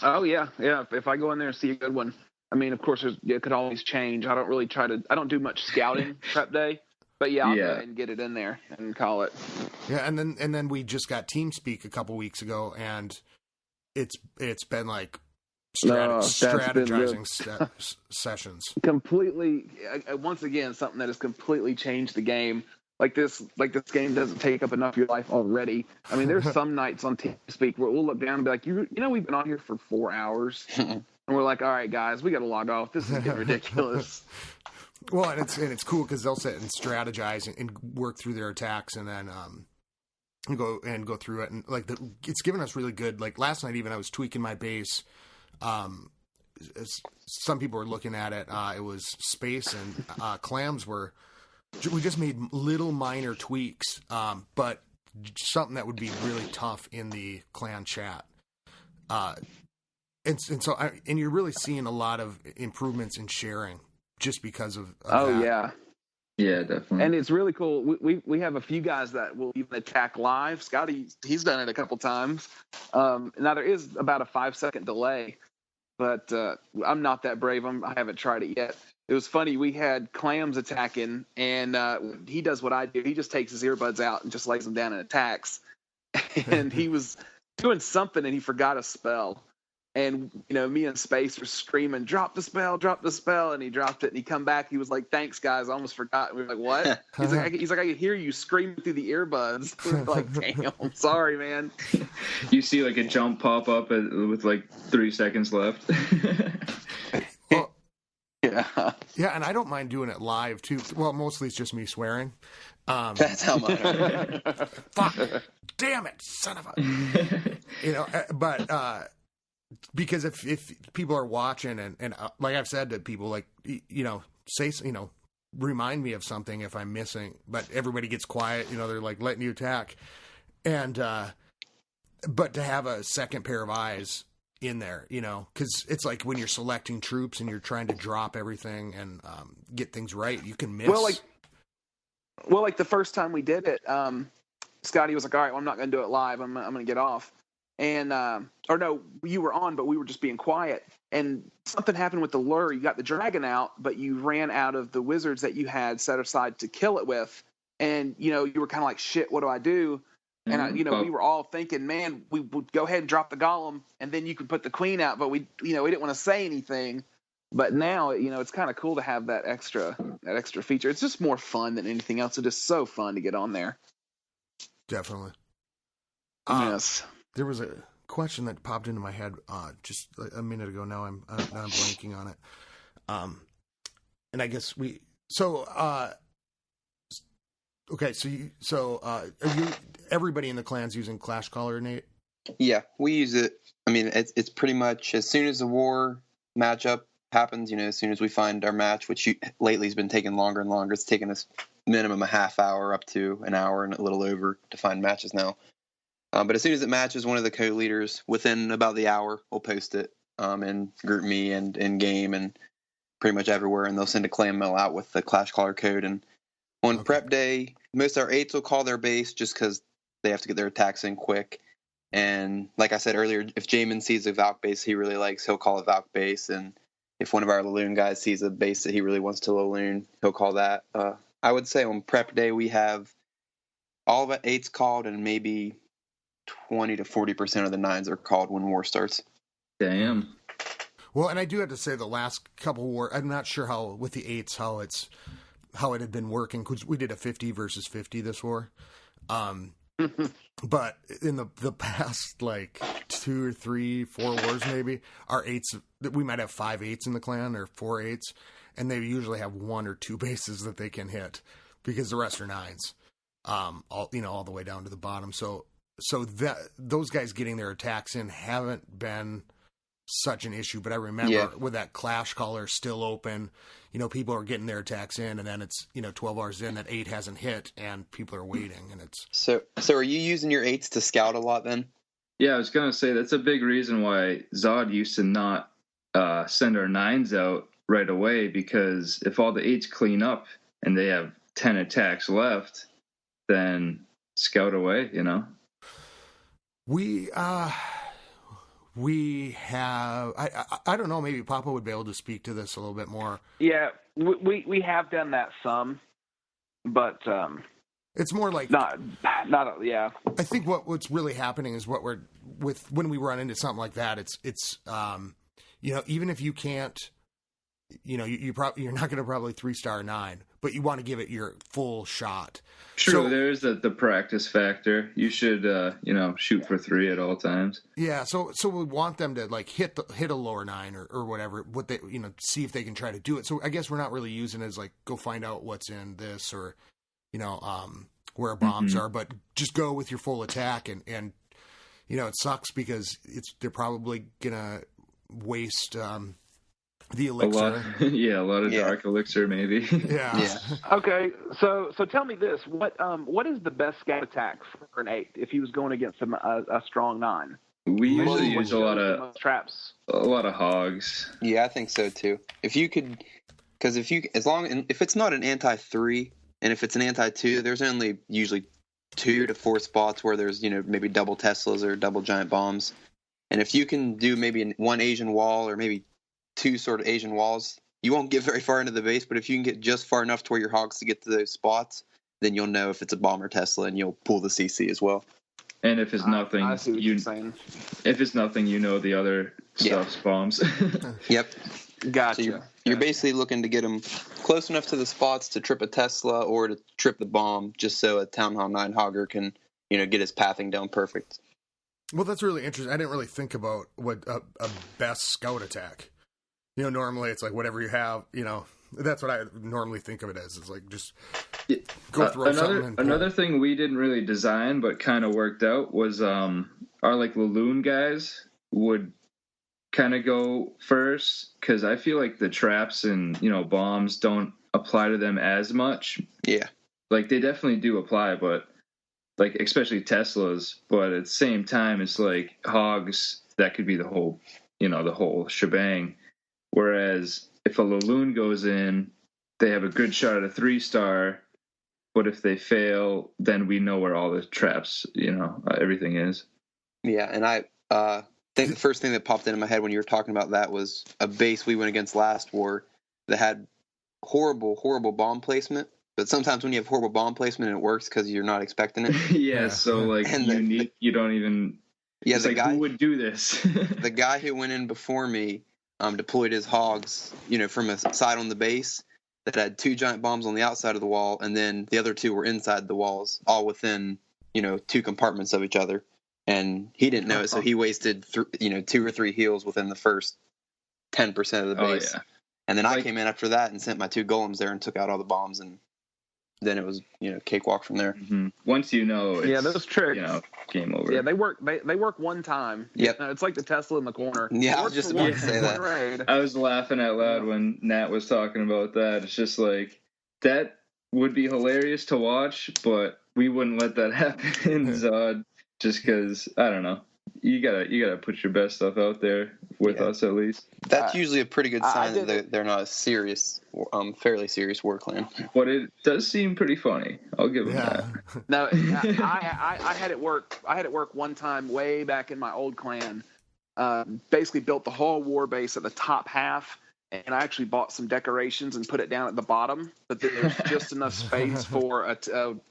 Oh yeah. If I go in there and see a good one, I mean, of course, it could always change. I don't do much scouting prep day, but I'll go ahead and get it in there and call it. Yeah, and then we just got TeamSpeak a couple weeks ago, and it's been like strategizing sessions. Completely, once again, something that has completely changed the game. Like this game doesn't take up enough of your life already. I mean, there's some nights on TeamSpeak where we'll look down and be like, we've been on here for 4 hours. And we're like, all right, guys, we got to log off. This is getting ridiculous. Well, and it's cool because they'll sit and strategize and work through their attacks, and then go through it. And like it's given us really good. Like last night, even I was tweaking my base. Some people were looking at it. It was space and Clams were. We just made little minor tweaks, but something that would be really tough in the clan chat. And you're really seeing a lot of improvements in sharing just because of that. Yeah, definitely. And it's really cool. We have a few guys that will even attack live. Scotty, he's done it a couple times. Now there is about a 5-second delay, but I'm not that brave. I haven't tried it yet. It was funny. We had Clams attacking, and he does what I do. He just takes his earbuds out and just lays them down and attacks. And he was doing something, and he forgot a spell. And, me and Space were screaming, drop the spell. And he dropped it, and he come back. He was like, thanks, guys. I almost forgot. And we were like, what? He's like, I could hear you screaming through the earbuds. We were like, damn, I'm sorry, man. You see like a jump pop up with like 3 seconds left. Yeah, and I don't mind doing it live, too. Well, mostly it's just me swearing. That's how much. Fuck. Damn it, son of a... but... because if people are watching and like I've said to people, like, say, remind me of something if I'm missing, but everybody gets quiet, they're like letting you attack. And, but to have a second pair of eyes in there, because it's like when you're selecting troops and you're trying to drop everything and get things right, you can miss. Well, like the first time we did it, Scotty was like, all right, well, I'm not going to do it live. I'm going to get off. And, or no, you were on, but we were just being quiet. And something happened with the lure. You got the dragon out, but you ran out of the wizards that you had set aside to kill it with. And, you were kind of like, shit, what do I do? And, we were all thinking, man, we would go ahead and drop the golem, and then you could put the queen out. But we didn't want to say anything. But now, it's kind of cool to have that extra feature. It's just more fun than anything else. It's just so fun to get on there. Definitely. Yes. There was a question that popped into my head just a minute ago. Now I'm blanking on it. And I guess okay. So are you everybody in the clan's using Clash Caller, Nate? Yeah, we use it. I mean, it's pretty much as soon as the war matchup happens, as soon as we find our match, which lately has been taking longer and longer. It's taken us minimum a half hour up to an hour and a little over to find matches now. But as soon as it matches, one of the co-leaders within about the hour will post it in GroupMe and in game and pretty much everywhere, and they'll send a clan mail out with the Clash Caller code. And on prep day, most of our 8s will call their base just because they have to get their attacks in quick. And like I said earlier, if Jamin sees a Valk base he really likes, he'll call a Valk base. And if one of our Laloon guys sees a base that he really wants to Laloon, he'll call that. I would say on prep day we have all of the 8s called, and maybe 20 to 40% of the 9s are called when war starts. Damn. Well, and I do have to say the last couple war, I'm not sure how with the 8s how it had been working, because we did a 50 versus 50 this war. But in the past, like 2 or 3, 4 wars, maybe our 8s, we might have 5 8s in the clan or 4 8s, and they usually have 1 or 2 bases that they can hit because the rest are 9s, all the way down to the bottom. So that those guys getting their attacks in haven't been such an issue. But I remember with that Clash Caller still open, people are getting their attacks in, and then it's 12 hours in, that 8 hasn't hit, and people are waiting, and it's so are you using your 8s to scout a lot then? Yeah, I was gonna say that's a big reason why Zod used to not send our 9s out right away, because if all the 8s clean up and they have 10 attacks left, then scout away. We have, I don't know, maybe Papa would be able to speak to this a little bit more. Yeah, we have done that some, but it's more like yeah. I think what's really happening is when we run into something like that, it's even if you can't, you're not going to probably 3-star 9, but you want to give it your full shot. True, so, there's the practice factor. You should shoot for 3 at all times. Yeah, so we want them to like hit a lower 9 or whatever, what they see if they can try to do it. So I guess we're not really using it as like go find out what's in this or where bombs are, but just go with your full attack and it sucks because they're probably gonna waste the elixir. A lot of dark elixir, maybe. Yeah. Okay, so tell me this: what is the best scout attack for an 8 if he was going against a strong 9? We usually use a lot of traps. A lot of hogs. Yeah, I think so too. If it's not an anti-3 and if it's an anti-2, there's only usually 2 to 4 spots where there's maybe double Teslas or double giant bombs, and if you can do maybe one Asian wall or maybe 2 sort of Asian walls, you won't get very far into the base, but if you can get just far enough to where your hogs to get to those spots, then you'll know if it's a bomb or Tesla, and you'll pull the CC as well. And if it's nothing, I see what you're saying. If it's nothing, the other stuff's bombs. Yep. Gotcha. So you're basically looking to get them close enough to the spots to trip a Tesla or to trip the bomb, just so a Town Hall 9 hogger can, get his pathing down perfect. Well, that's really interesting. I didn't really think about what a best scout attack. Normally it's like whatever you have, that's what I normally think of it as. It's like just go throw something. Another thing we didn't really design but kind of worked out was our like Laloon guys would kind of go first, because I feel like the traps and bombs don't apply to them as much. Yeah, like they definitely do apply, but like especially Teslas. But at the same time, it's like hogs that could be the whole, the whole shebang. Whereas if a Laloon goes in, they have a good shot at a 3-star, but if they fail, then we know where all the traps, everything is. Yeah, and I think the first thing that popped into my head when you were talking about that was a base we went against last war that had horrible bomb placement. But sometimes when you have horrible bomb placement, it works because you're not expecting it. Yeah, so like And unique, you don't even. Yeah, it's the like, guy who would do this? the guy who went in before me deployed his hogs, from a side on the base that had 2 giant bombs on the outside of the wall, and then the other 2 were inside the walls, all within 2 compartments of each other. And he didn't know it, so he wasted 2 or 3 heals within the first 10% of the base. Oh, yeah. And then I came in after that and sent my 2 golems there and took out all the bombs, and then it was cakewalk from there. Mm-hmm. Once it's, those tricks, game over. Yeah, they work. They work one time. Yep. It's like the Tesla in the corner. Yeah, I was just about to say that. Raid. I was laughing out loud when Nat was talking about that. It's just like, that would be hilarious to watch, but we wouldn't let that happen in Zod, just because, I don't know. You gotta put your best stuff out there with us, at least. That's usually a pretty good sign that they're not a serious, fairly serious war clan. But it does seem pretty funny. I'll give them that. No, I had it work. I had it work one time way back in my old clan. Basically built the whole war base at the top half, and I actually bought some decorations and put it down at the bottom. But then there's just enough space for a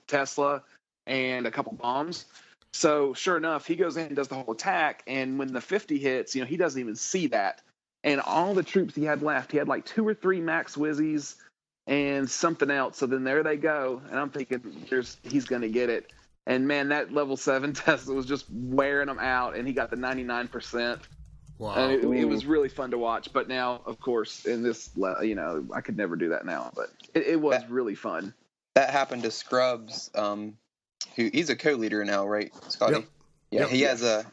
Tesla and a couple bombs. So sure enough, he goes in and does the whole attack, and when the 50 hits, he doesn't even see that. And all the troops he had left, he had like 2 or 3 max Wizzies and something else. So then there they go, and I'm thinking he's going to get it. And man, that level 7 Tesla was just wearing him out, and he got the 99%. Wow. It was really fun to watch. But now, of course, in this, I could never do that now. But it was really fun. That happened to Scrubs. He's a co-leader now, right, Scotty? Yep. Yeah,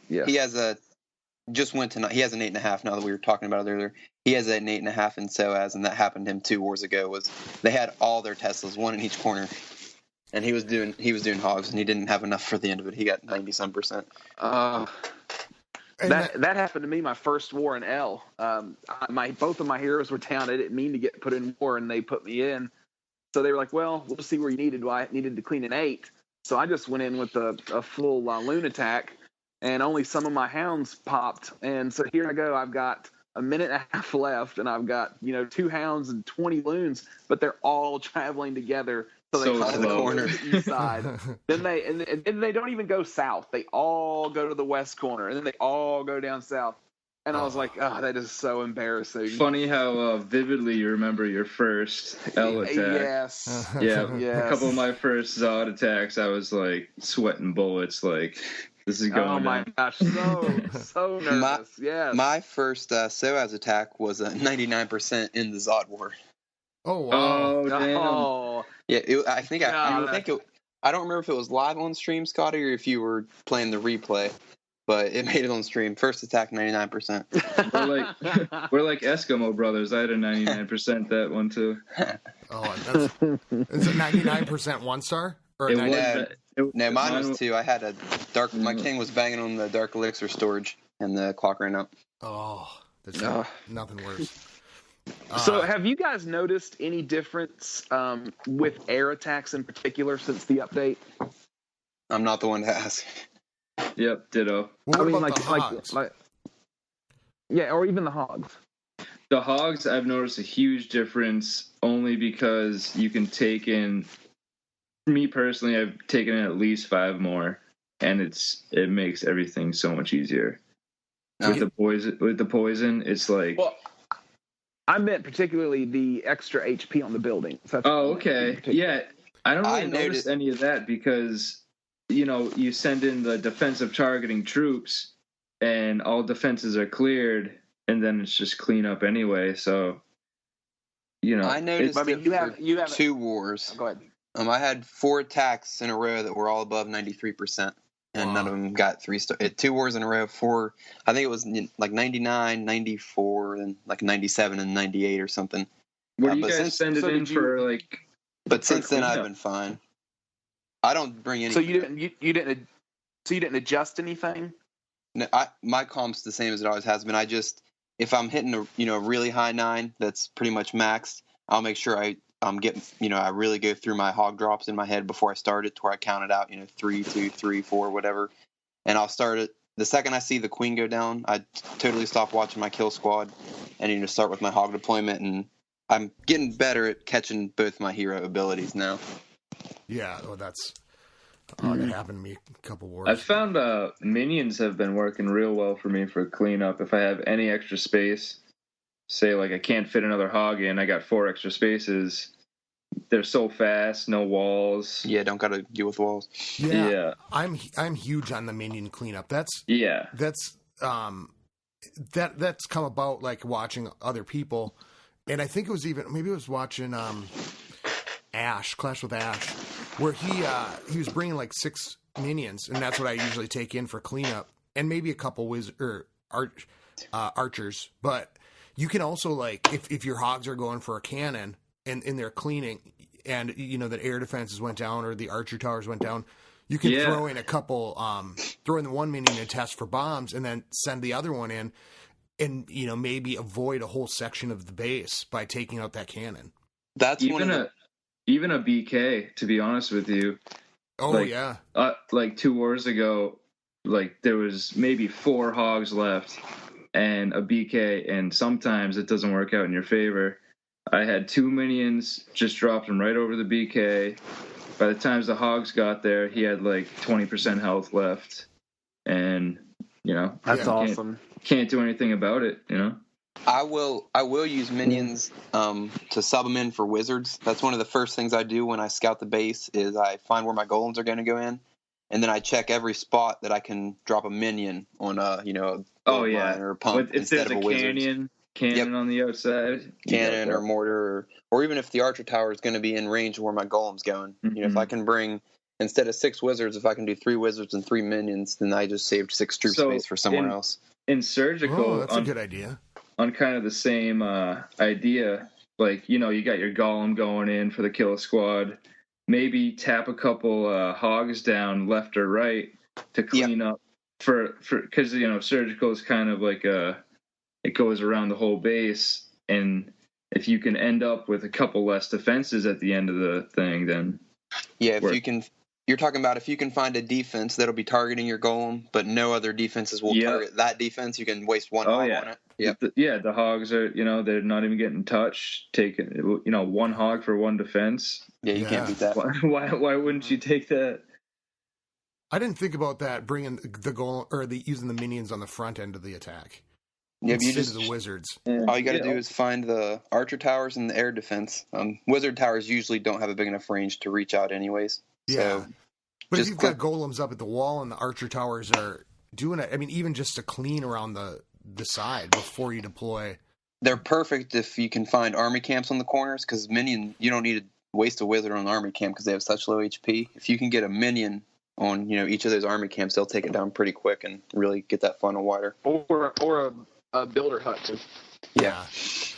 Yep. he has just went to, he has an 8.5 now that we were talking about it earlier. He has an 8.5 in Soaz, and that happened to him 2 wars ago. They had all their Teslas, 1 in each corner, and he was doing hogs, and he didn't have enough for the end of it. He got 90-some%. That happened to me my first war in L. Both of my heroes were down. I didn't mean to get put in war, and they put me in. So they were like, well, we'll see where you needed. Well, I needed to clean an 8. So I just went in with a full loon attack, and only some of my hounds popped. And so here I go. I've got a minute and a half left, and I've got 2 hounds and 20 loons, but they're all traveling together. So they come to the corner, the east side. Then they don't even go south. They all go to the west corner, and then they all go down south. And I was like, oh, that is so embarrassing. Funny how vividly you remember your first L attack. Yes. Yeah. Yes. A couple of my first Zod attacks, I was like sweating bullets. Like, this is going. Oh my gosh, so nervous. Yes. My first Soaz attack was a 99% in the Zod war. Oh wow. Oh damn. Oh. Yeah, I don't remember if it was live on stream, Scotty, or if you were playing the replay. But it made it on stream. First attack, 99%. We're like Eskimo brothers. I had a 99% that one too. Oh, is it 99% 1-star? Or No, mine was 2. I had a dark. My king was banging on the dark elixir storage, and the clock ran out. Oh, that's nothing worse. So, have you guys noticed any difference with air attacks in particular since the update? I'm not the one to ask. Yep, ditto. What about the hogs? Yeah, or even the hogs. The hogs, I've noticed a huge difference only because you can take in. Me personally, I've taken in at least 5 more, and it makes everything so much easier. With the poison, it's like. Well, I meant particularly the extra HP on the building. Oh, okay. Yeah, I don't really notice any of that because. You send in the defensive targeting troops, and all defenses are cleared, and then it's just clean up anyway. So, I noticed. You have 2 wars. Oh, go ahead. I had 4 attacks in a row that were all above 93%, and none of them got 3-star. 2 wars in a row. 4. I think it was like 99, 94, and like 97 and 98 or something. What do you guys send it in for? Like, but since then, I've been fine. I don't bring any. So you didn't adjust anything? No, my comp's the same as it always has been. If I'm hitting a really high 9 that's pretty much maxed, I'll make sure I get I really go through my hog drops in my head before I start it, to where I count it out, 3, 2, 3, 4, whatever, and I'll start it the second I see the queen go down. I totally stop watching my kill squad and start with my hog deployment, and I'm getting better at catching both my hero abilities now. Yeah, well, that's that happened to me a couple wars. I found minions have been working real well for me for cleanup. If I have any extra space, say like I can't fit another hog in, I got 4 extra spaces. They're so fast, no walls. Yeah, don't gotta deal with walls. Yeah. I'm huge on the minion cleanup. That's come about like watching other people, and I think it was watching Clash with Ash, where he was bringing like 6 minions, and that's what I usually take in for cleanup, and maybe a couple archers. But you can also, like, if your hogs are going for a cannon and they're cleaning, and that air defenses went down or the archer towers went down, you can throw in a couple, throw in the one minion and test for bombs, and then send the other one in, and maybe avoid a whole section of the base by taking out that cannon. That's even a BK, to be honest with you. Oh, yeah. Like 2 wars ago, like there was maybe 4 hogs left and a BK, and sometimes it doesn't work out in your favor. I had 2 minions, just dropped him right over the BK. By the time the hogs got there, he had like 20% health left. And, that's awesome. Can't do anything about it, I will use minions to sub them in for wizards. That's one of the first things I do when I scout the base, is I find where my golems are going to go in, and then I check every spot that I can drop a minion on a or a pump if instead there's of a wizard. Cannon on the outside, cannon or mortar, or even if the archer tower is going to be in range of where my golem's going. Mm-hmm. If I can bring, instead of 6 wizards, if I can do 3 wizards and 3 minions, then I just saved 6 troop space for somewhere else. In surgical, that's a good idea. On kind of the same idea, like, you got your golem going in for the kill squad, maybe tap a couple hogs down left or right to clean up for because surgical is kind of like it goes around the whole base, and if you can end up with a couple less defenses at the end of the thing, then you're talking about if you can find a defense that'll be targeting your golem, but no other defenses will target that defense, you can waste one hog on it. The hogs are, they're not even getting touched. Taking, 1 hog for 1 defense. Yeah, you can't beat that. Why wouldn't you take that? I didn't think about that, bringing the golem or using the minions on the front end of the attack. Yeah, instead of the wizards. All you got to do is find the archer towers and the air defense. Wizard towers usually don't have a big enough range to reach out anyways. Yeah. So but if you've got golems up at the wall and the archer towers are doing it, I mean, even just to clean around the side before you deploy. They're perfect if you can find army camps on the corners, because minion, you don't need to waste a wizard on an army camp because they have such low HP. If you can get a minion on each of those army camps, they'll take it down pretty quick and really get that funnel wider. Or a builder hut too. Yeah.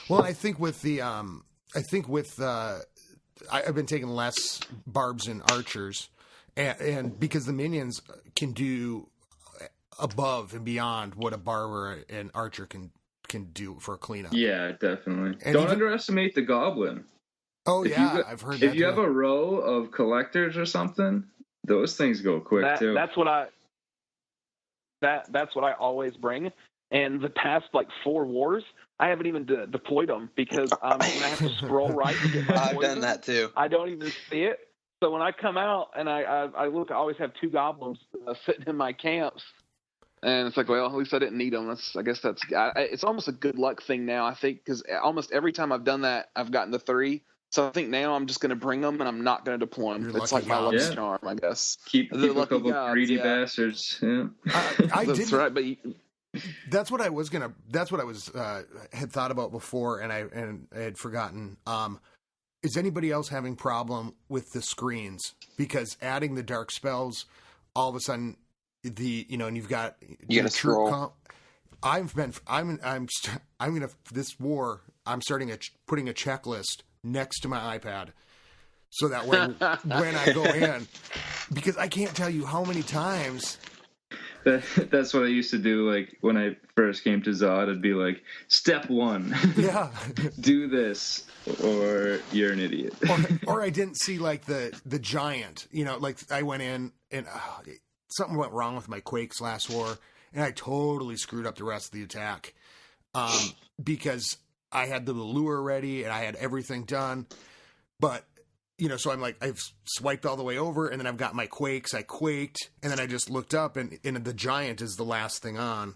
Well, I think with I've been taking less barbs and archers, and because the minions can do above and beyond what a barb or an archer can do for a cleanup. Yeah, definitely. And don't underestimate the goblin. Oh, I've heard that. If you have a row of collectors or something, those things go quick too. That's what I always bring. And the past 4 wars, I haven't even deployed them because I have to scroll right to get my I've poison. done that too. I don't even see it. So when I come out and I look, I always have 2 goblins sitting in my camps. And it's like, well, at least I didn't need them. It's almost a good luck thing now, I think, because almost every time I've done that, I've gotten the 3. So I think now I'm just going to bring them and I'm not going to deploy them. It's like my lucky charm, I guess. Keep a couple greedy bastards. Yeah. That's right, but that's what I was had thought about before, and I had forgotten. Is anybody else having problem with the screens? Because adding the dark spells, all of a sudden, and you've got scroll. This war, I'm starting putting a checklist next to my iPad, so that when I go in, because I can't tell you how many times That's what I used to do. Like when I first came to Zod, I'd be like, step 1, Yeah. do this, or you're an idiot. or I didn't see like the giant, like I went in and something went wrong with my Quakes last war, and I totally screwed up the rest of the attack because I had the lure ready and I had everything done, but so I'm like, I've swiped all the way over, and then I've got my Quakes. I quaked, and then I just looked up, and the giant is the last thing on,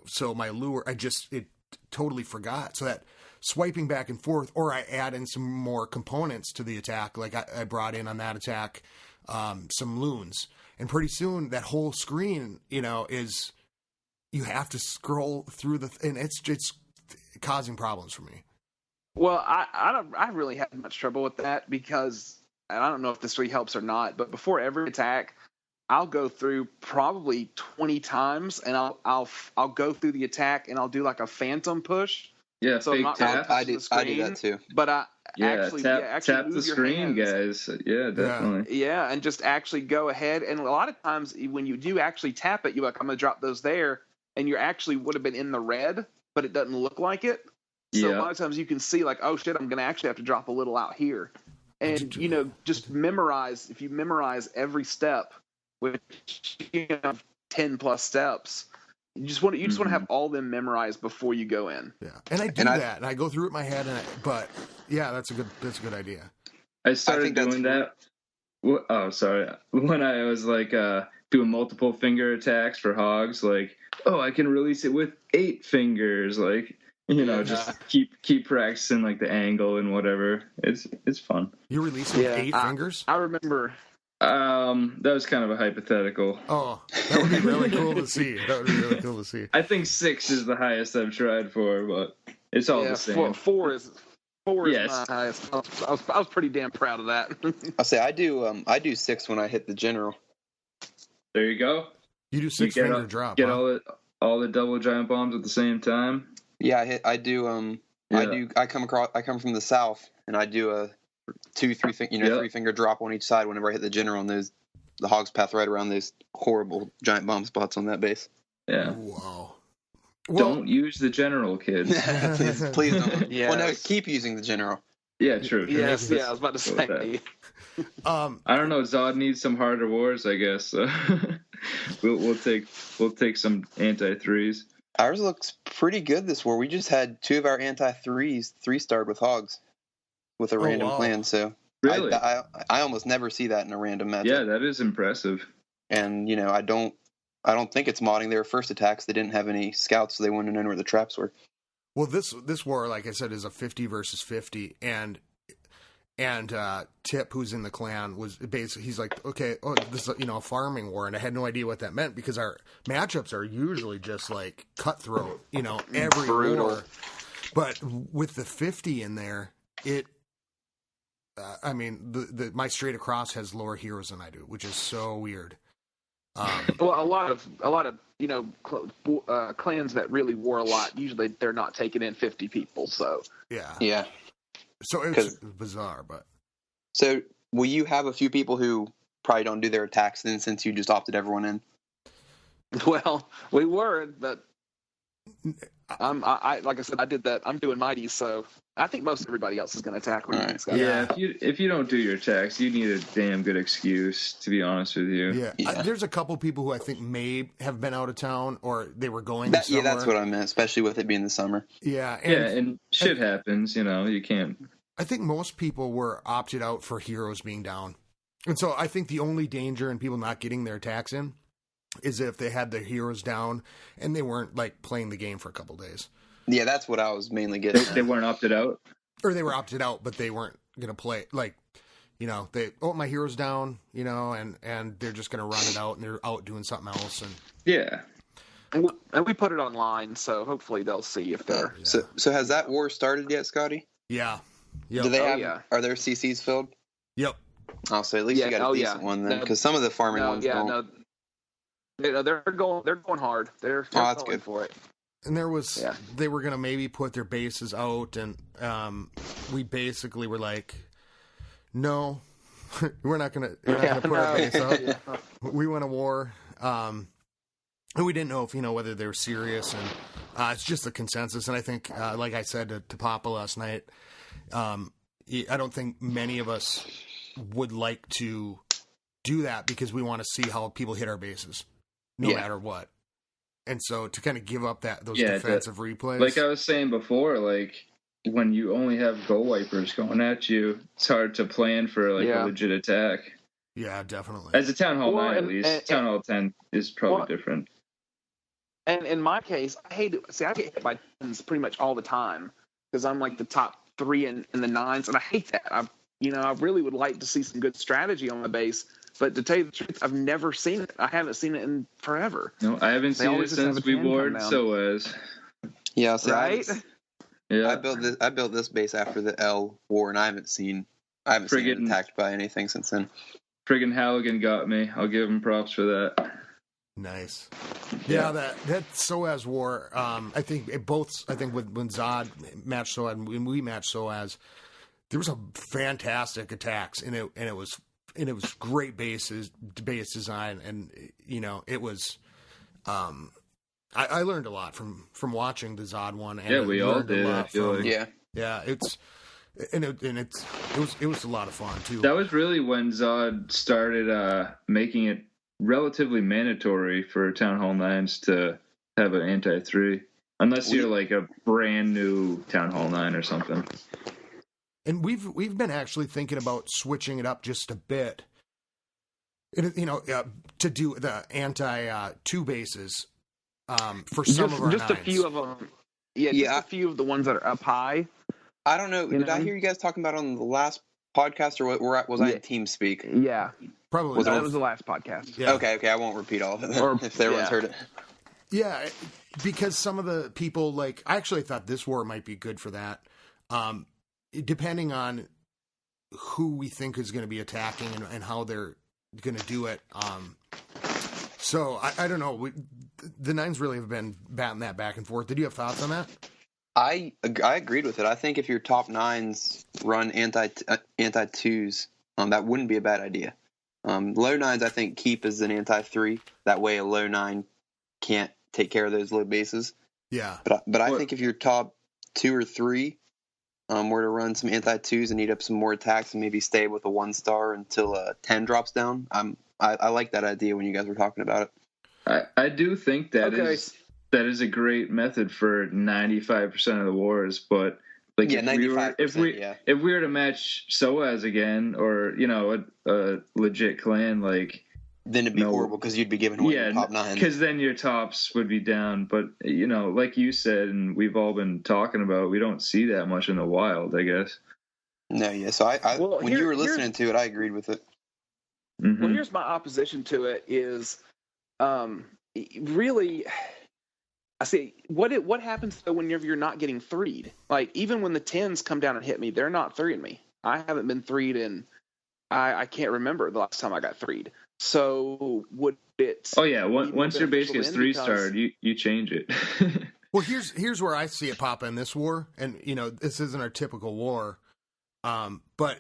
so my lure, it totally forgot. So that swiping back and forth, or I add in some more components to the attack, like I brought in on that attack some loons, and pretty soon that whole screen, is, you have to scroll through and it's causing problems for me. Well, I really had much trouble with that because, and I don't know if this really helps or not, but before every attack, I'll go through probably 20 times, and I'll go through the attack, and I'll do like a phantom push. Yeah, so fake I'm not tap. I do that too. But I actually tap move the your screen, hands. guys. Yeah, definitely. Yeah, and just actually go ahead. And a lot of times when you do actually tap it, you're like, I'm going to drop those there, and you actually would have been in the red, but it doesn't look like it. So a lot of times you can see like, oh shit, I'm going to actually have to drop a little out here. And, just if you memorize every step, which 10 plus steps, you just want to have all them memorized before you go in. Yeah. And I do that, and I go through it in my head, but yeah, that's a good idea. I started doing that. Oh, sorry. When I was like doing multiple finger attacks for hogs, like, I can release it with 8 fingers, like, just keep practicing like the angle and whatever. It's fun. You release with 8 fingers? I remember. That was kind of a hypothetical. Oh, that would be really cool to see. I think 6 is the highest I've tried for, but it's all the same. Four is my highest. I was pretty damn proud of that. I'll say I do 6 when I hit the general. There you go. You do 6 finger drop. Get all the double giant bombs at the same time. Yeah, I do. I come from the south, and I do a 2-3 3 finger drop on each side whenever I hit the general, and the hogs path right around those horrible giant bomb spots on that base. Yeah. Wow. Don't use the general, kids. please don't. Yes. Well, no, keep using the general. Yeah, true. Yes, I was about to say. I don't know. Zod needs some harder wars, I guess. So we'll take some anti-3s. Ours looks pretty good this war. We just had 2 of our anti-3s 3-starred with hogs with a random plan. So really, I almost never see that in a random matchup. Yeah, that is impressive. And I don't think it's modding their first attacks. They didn't have any scouts, so they wouldn't have known where the traps were. Well, this war, like I said, is a 50 versus 50, and Tip, who's in the clan, was basically, he's like, okay, this is a farming war, and I had no idea what that meant because our matchups are usually just like cutthroat, every brutal war. But with the 50 in there, it, my straight across has lower heroes than I do, which is so weird. Well, a lot of clans that really war a lot, usually they're not taking in 50 people. So yeah. So it's bizarre, but so will you have a few people who probably don't do their attacks then, since you just opted everyone in? Well, we were, but I like I said, I did that. I'm doing mighties, so I think most everybody else is going to attack. Right. Yeah, if you don't do your attacks, you need a damn good excuse, to be honest with you. Yeah. There's a couple people who I think may have been out of town or they were going somewhere. Yeah, that's what I meant, especially with it being the summer. Yeah. And shit happens, you can't. I think most people were opted out for heroes being down. And so I think the only danger in people not getting their attacks in is if they had their heroes down and they weren't like playing the game for a couple days. Yeah, that's what I was mainly getting at. They weren't opted out? Or they were opted out, but they weren't going to play. Like, my hero's down, and they're just going to run it out, and they're out doing something else. And yeah. And we put it online, so hopefully they'll see if they're... So has that war started yet, Scotty? Yeah. Yep. Do they have? Are their CCs filled? Yep. I'll say at least you got a decent one then, because some of the farming ones don't. They're going hard. They're that's going good for it. And they were going to maybe put their bases out, and we basically were like, no, we're not going to put our base out. Yeah. We want a war. And we didn't know if, whether they were serious, and it's just a consensus. And I think, like I said to Papa last night, I don't think many of us would like to do that because we want to see how people hit our bases, no matter what. And so to kind of give up those defensive replays. Like I was saying before, like when you only have goal wipers going at you, it's hard to plan for a legit attack. Yeah, definitely. As a Town Hall 9, at least. Town Hall 10 is probably different. And in my case, I get hit by 10s pretty much all the time because I'm like the top 3 in the 9s, and I hate that. I really would like to see some good strategy on my base, but to tell you the truth, I've never seen it. I haven't seen it in forever. No, I haven't seen it since we wore Soaz. Yeah, so right? I built this base after the L war, and I haven't seen it attacked by anything since then. Friggin' Halligan got me. I'll give him props for that. Nice. Yeah, that Soaz war, I think when Zod matched Soaz and when we matched Soaz, there was a fantastic attacks, and it was great base design, and it was I learned a lot from watching the Zod one, and we all did. I feel like. Yeah, it was a lot of fun too. That was really when Zod started making it relatively mandatory for Town Hall 9s to have an anti-3, unless you're like a brand new Town Hall 9 or something. And we've been actually thinking about switching it up just a bit, to do the anti-2 bases for some of our just 9s. A few of them. Yeah, a few of the ones that are up high. I don't know. Did I hear you guys talking about it on the last podcast, or was I in TeamSpeak? Yeah. Probably. That was the last podcast. Yeah. Okay, I won't repeat all of it if everyone's heard it. Yeah, because some of the people, I actually thought this war might be good for that. Depending on who we think is going to be attacking and how they're going to do it. So I don't know. The 9s really have been batting that back and forth. Did you have thoughts on that? I agreed with it. I think if your top 9s run anti-2s, that wouldn't be a bad idea. Low 9s, I think, keep as an anti-3. That way a low 9 can't take care of those low bases. Yeah. But I think if your top 2 or 3 were to run some anti-2s and eat up some more attacks and maybe stay with a 1-star until 10 drops down, I like that idea when you guys were talking about it. I do think that is a great method for 95% of the wars, but if we were to match Soaz again, or a legit clan, then it'd be horrible because you'd be giving away your top 9. Because then your tops would be down. But like you said, and we've all been talking about, we don't see that much in the wild, I guess. No, yeah. So when you were listening to it, I agreed with it. Mm-hmm. Well, here's my opposition to it is, really. I see. What happens though whenever you're not getting 3'd? Even when the 10s come down and hit me, they're not 3'ing me. I haven't been 3'd in I can't remember the last time I got 3'd. So would it? Oh yeah, once your base gets 3-starred, you change it. Well, here's where I see it pop in this war, and this isn't our typical war, but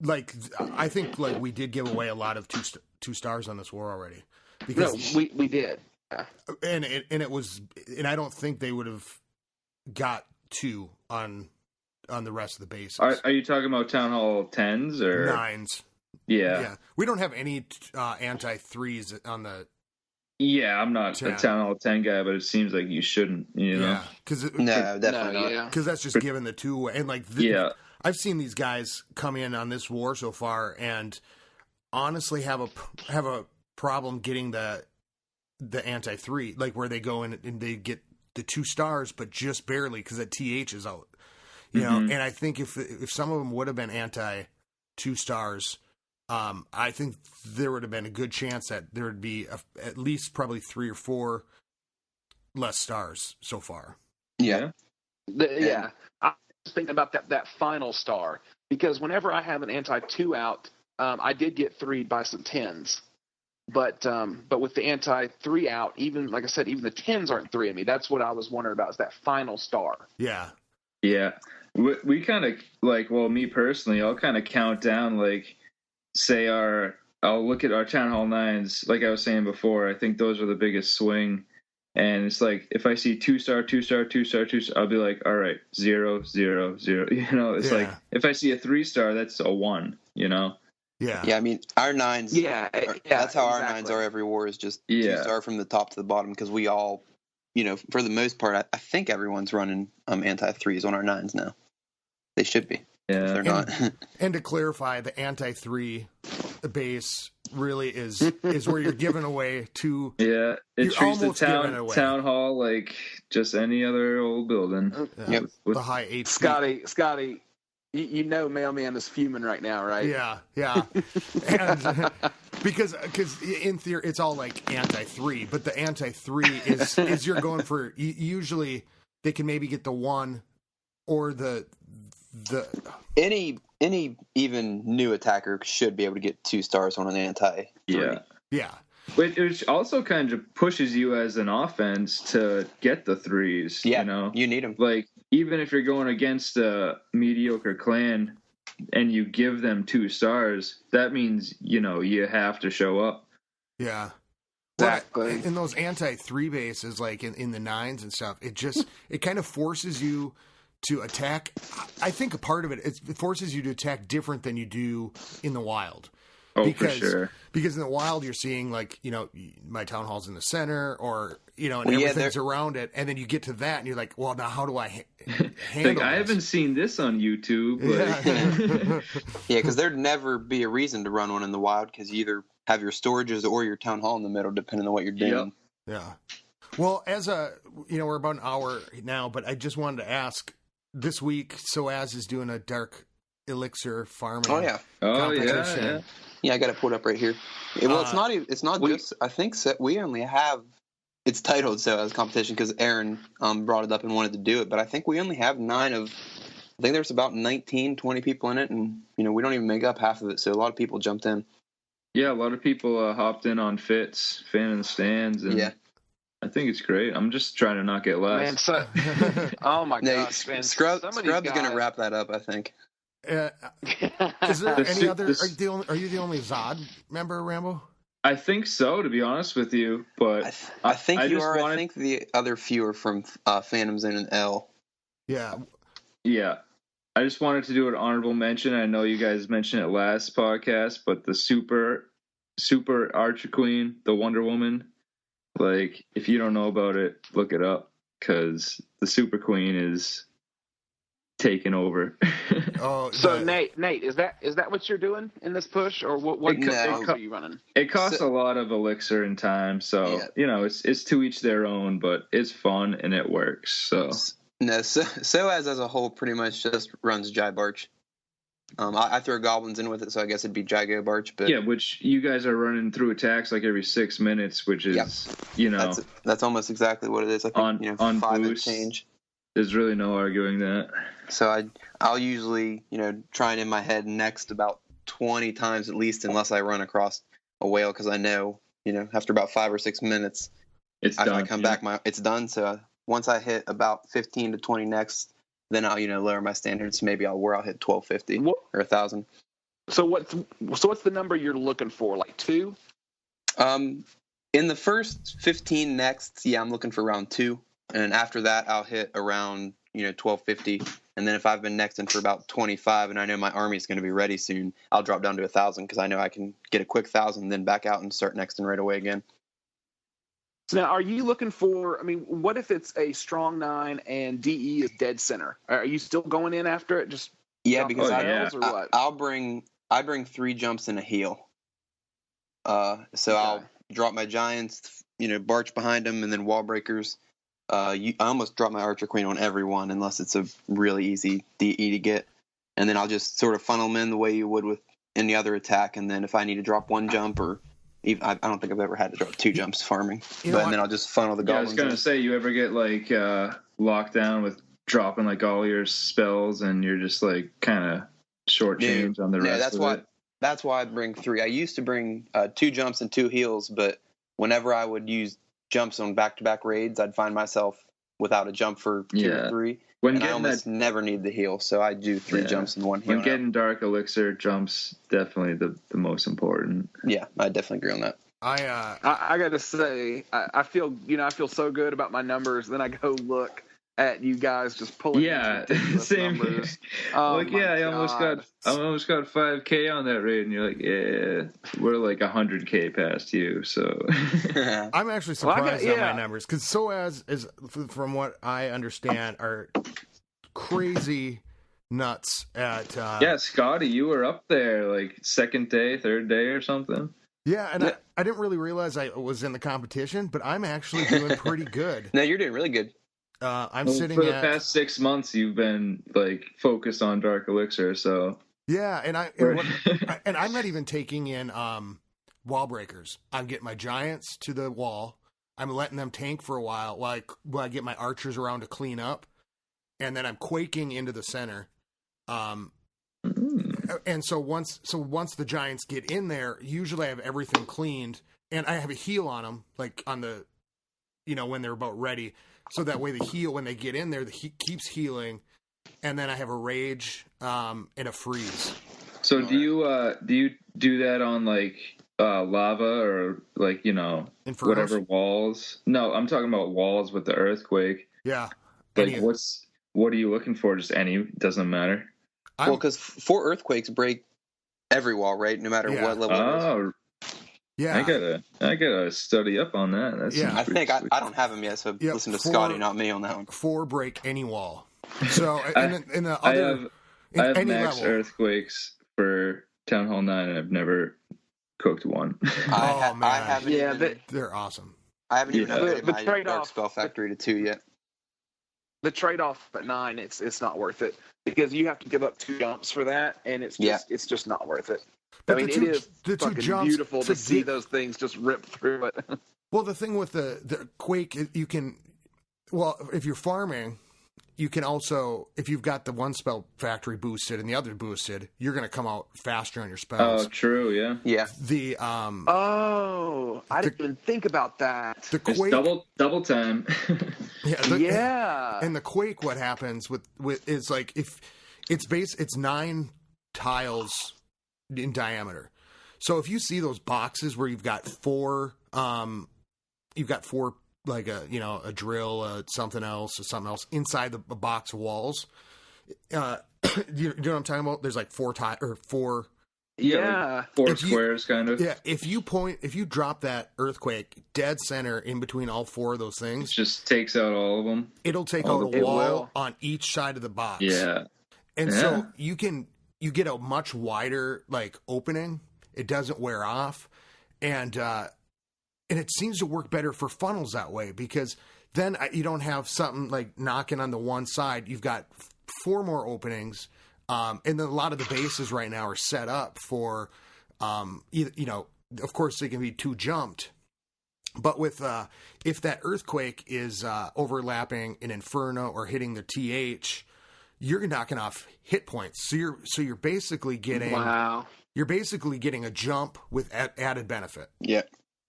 I think we did give away a lot of 2 stars on this war already. Because we did. Yeah. And I don't think they would have got 2 on the rest of the bases. Are you talking about Town Hall 10s or 9s? Yeah. We don't have any anti-3s on the. Yeah, I'm not 10. A Town Hall 10 guy, but it seems like you shouldn't. Yeah, no, definitely not. Because that's just giving the 2 away. And I've seen these guys come in on this war so far, and honestly have a problem getting the anti-3, where they go in and they get the 2 stars, but just barely because that TH is out. And I think if some of them would have been anti-2 stars, I think there would have been a good chance that there would be at least probably 3 or 4 less stars so far. Yeah. I was thinking about that final star, because whenever I have an anti-2 out, I did get 3'd by some 10s. But with the anti-3 out, even like I said, even the 10s aren't 3'ing me. That's what I was wondering about, is that final star. Yeah. Yeah. We kind of me personally, I'll kind of count down, say our I'll look at our Town Hall 9s, like I was saying before. I think those are the biggest swing. And it's like, if I see 2-star, 2-star, 2-star, 2-star, I'll be like, all right, 0, 0, 0. It's like, if I see a 3-star, that's a 1, Yeah. Yeah, I mean, our 9s. Yeah, that's how our exactly. 9s are every war, is just 2-star from the top to the bottom, because we all, for the most part, I think everyone's running anti-3s on our 9s now. They should be. Yeah. If they're not. And to clarify, the anti-3 base really is where you're giving away to. Yeah, it treats the giving town hall like just any other old building. Yep. The high HP. Scotty, you know Mailman is fuming right now, right? Yeah. And, because in theory it's all like anti-3, but the anti-3 is you're going for, usually they can maybe get the 1 or the any even new attacker should be able to get 2 stars on an anti-3. Yeah. Which also kind of pushes you as an offense to get the 3s. Yeah, you need them. Like, even if you're going against a mediocre clan and you give them 2 stars, that means, you have to show up. Yeah. Exactly. Well, in those anti-3 bases, like in the 9s and stuff, it kind of forces you to attack. I think a part of it forces you to attack different than you do in the wild. Oh, for sure. Because in the wild, you're seeing, like, my town hall's in the center, or, and everything's around it. And then you get to that and you're like, well, now how do I handle this? I haven't seen this on YouTube. Yeah, because there'd never be a reason to run one in the wild, because you either have your storages or your town hall in the middle, depending on what you're doing. Yep. Yeah. Well, we're about an hour now, but I just wanted to ask, this week, Soaz is doing a dark elixir farming competition. Yeah. Yeah, I got it pulled up right here. Well, it's not just. I think we only have. It's titled Soaz competition because Aaron brought it up and wanted to do it, but I think we only have 9 of. I think there's about 19, 20 people in it, and we don't even make up half of it. So a lot of people jumped in. Yeah, a lot of people hopped in on Fitz, fan in the stands, and I think it's great. I'm just trying to not get last. Man, oh my gosh, man! Scrub's gonna wrap that up, I think. Is there any other? Are you the only Zod member, Rambo? I think so, to be honest with you. But I think you are. I think the other few are from Phantoms in an L. Yeah. I just wanted to do an honorable mention. I know you guys mentioned it last podcast, but the super Archer Queen, the Wonder Woman. Like, if you don't know about it, look it up, because the Super Queen is taking over. So Nate, is that what you're doing in this push, or what are you running? It costs a lot of elixir and time, so it's to each their own, but it's fun and it works. So Soaz as a whole pretty much just runs Jibarch. I throw goblins in with it, so I guess it'd be Jago Barch. But which you guys are running through attacks like every 6 minutes, which is that's almost exactly what it is. I think on 5 boost, and change. There's really no arguing that. So I'll usually try and in my head next about 20 times at least, unless I run across a whale, because I know after about 5 or 6 minutes, it's done. I come back, it's done. So once I hit about 15 to 20 next. Then I'll lower my standards. Maybe I'll hit 1250 or 1,000. So what's the number you're looking for? Like 2? In the first 15 next, I'm looking for around 2, and after that I'll hit around 1250. And then if I've been nexting for about 25, and I know my army's going to be ready soon, I'll drop down to 1,000 because I know I can get a quick 1,000, then back out and start nexting right away again. So now, are you looking for? I mean, what if it's a strong 9 and DE is dead center? Are you still going in after it? Just because or what? I bring 3 jumps and a heal. I'll drop my giants, Barch behind them, and then wall breakers. I almost drop my Archer Queen on everyone unless it's a really easy DE to get, and then I'll just sort of funnel them in the way you would with any other attack. And then if I need to drop 1 jump or I don't think I've ever had to drop 2 jumps farming, and then I'll just funnel the goblins. I was going to say, you ever get like locked down with dropping like all your spells, and you're just like kind of short change on the rest of it? That's why I bring 3. I used to bring 2 jumps and 2 heals, but whenever I would use jumps on back-to-back raids, I'd find myself without a jump for 2 or 3. And I almost never need the heal, so I do 3 jumps in one heal. When getting Dark Elixir jumps, definitely the most important. Yeah, I definitely agree on that. I gotta say, I feel so good about my numbers. Then I go look at you guys just pulling same numbers. Oh, I almost got 5K on that raid, and you're like, yeah, we're like 100K past you. So I'm actually surprised at my numbers, because Soaz is, from what I understand, are crazy nuts at. Scotty, you were up there like second day, third day, or something. Yeah, and I didn't really realize I was in the competition, but I'm actually doing pretty good. No, you're doing really good. I'm sitting for the past 6 months. You've been like focused on Dark Elixir, so yeah. And I'm not even taking in wall breakers. I'm getting my giants to the wall. I'm letting them tank for a while while I get my archers around to clean up, and then I'm quaking into the center. And so once the giants get in there, usually I have everything cleaned, and I have a heal on them, like on the, when they're about ready. So that way when they get in there, the heat keeps healing, and then I have a rage and a freeze. So do you do that on like lava or like Infernos? Whatever walls? No, I'm talking about walls with the earthquake. Yeah. Like what are you looking for? Just any? Doesn't matter. Well, because 4 earthquakes break every wall, right? No matter what level it is. Yeah, I gotta study up on that. I think I don't have them yet, so listen to Scotty, not me, on that one. 4 break any wall. So in the other, I have any max level. earthquakes for Town Hall 9, and I've never cooked one. I haven't. They're awesome. I haven't even upgraded my Dark Spell Factory to 2 yet. The trade-off at 9, it's not worth it, because you have to give up 2 jumps for that, and it's just not worth it. But it is fucking beautiful to see those things just rip through it. Well, the thing with the Quake, you can, if you're farming, you can also, if you've got the one spell factory boosted and the other boosted, you're going to come out faster on your spells. Oh, true, yeah. Yeah. I didn't even think about that. The Quake, double time. And the Quake, what happens with is like, if it's 9 tiles in diameter. So if you see those boxes where you've got 4 like a drill, something else inside the box walls. You know what I'm talking about? There's like 4 4 squares kind of. Yeah, if you drop that earthquake dead center in between all 4 of those things, it just takes out all of them. It'll take out a wall on each side of the box. Yeah. And so you get a much wider like opening. It doesn't wear off, and it seems to work better for funnels that way, because then you don't have something like knocking on the one side. You've got 4 more openings, and then a lot of the bases right now are set up for, of course they can be 2 jumped, but with if that earthquake is overlapping an inferno or hitting the TH, you're knocking off hit points. So you're basically getting You're basically getting a jump with added benefit. Yeah.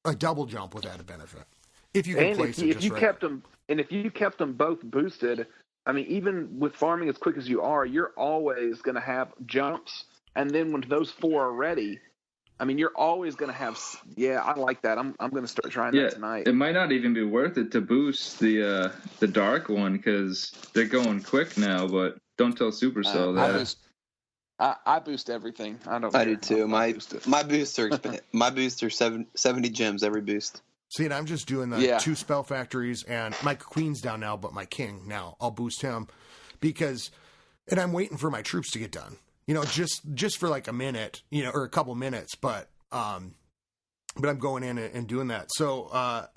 A double jump with added benefit. If you can place it just right. If you kept them both boosted, I mean, even with farming as quick as you are, you're always going to have jumps. And then when those 4 are ready, I mean, you're always going to have. Yeah, I like that. I'm going to start trying that tonight. It might not even be worth it to boost the dark one, because they're going quick now. But don't tell Supercell that. I boost everything. I do too. My boosts are my boosts are 70 gems every boost. See, and I'm just doing the 2 spell factories, and my queen's down now, but my king now. I'll boost him and I'm waiting for my troops to get done. Just for like a minute, or a couple minutes, but I'm going in and doing that. So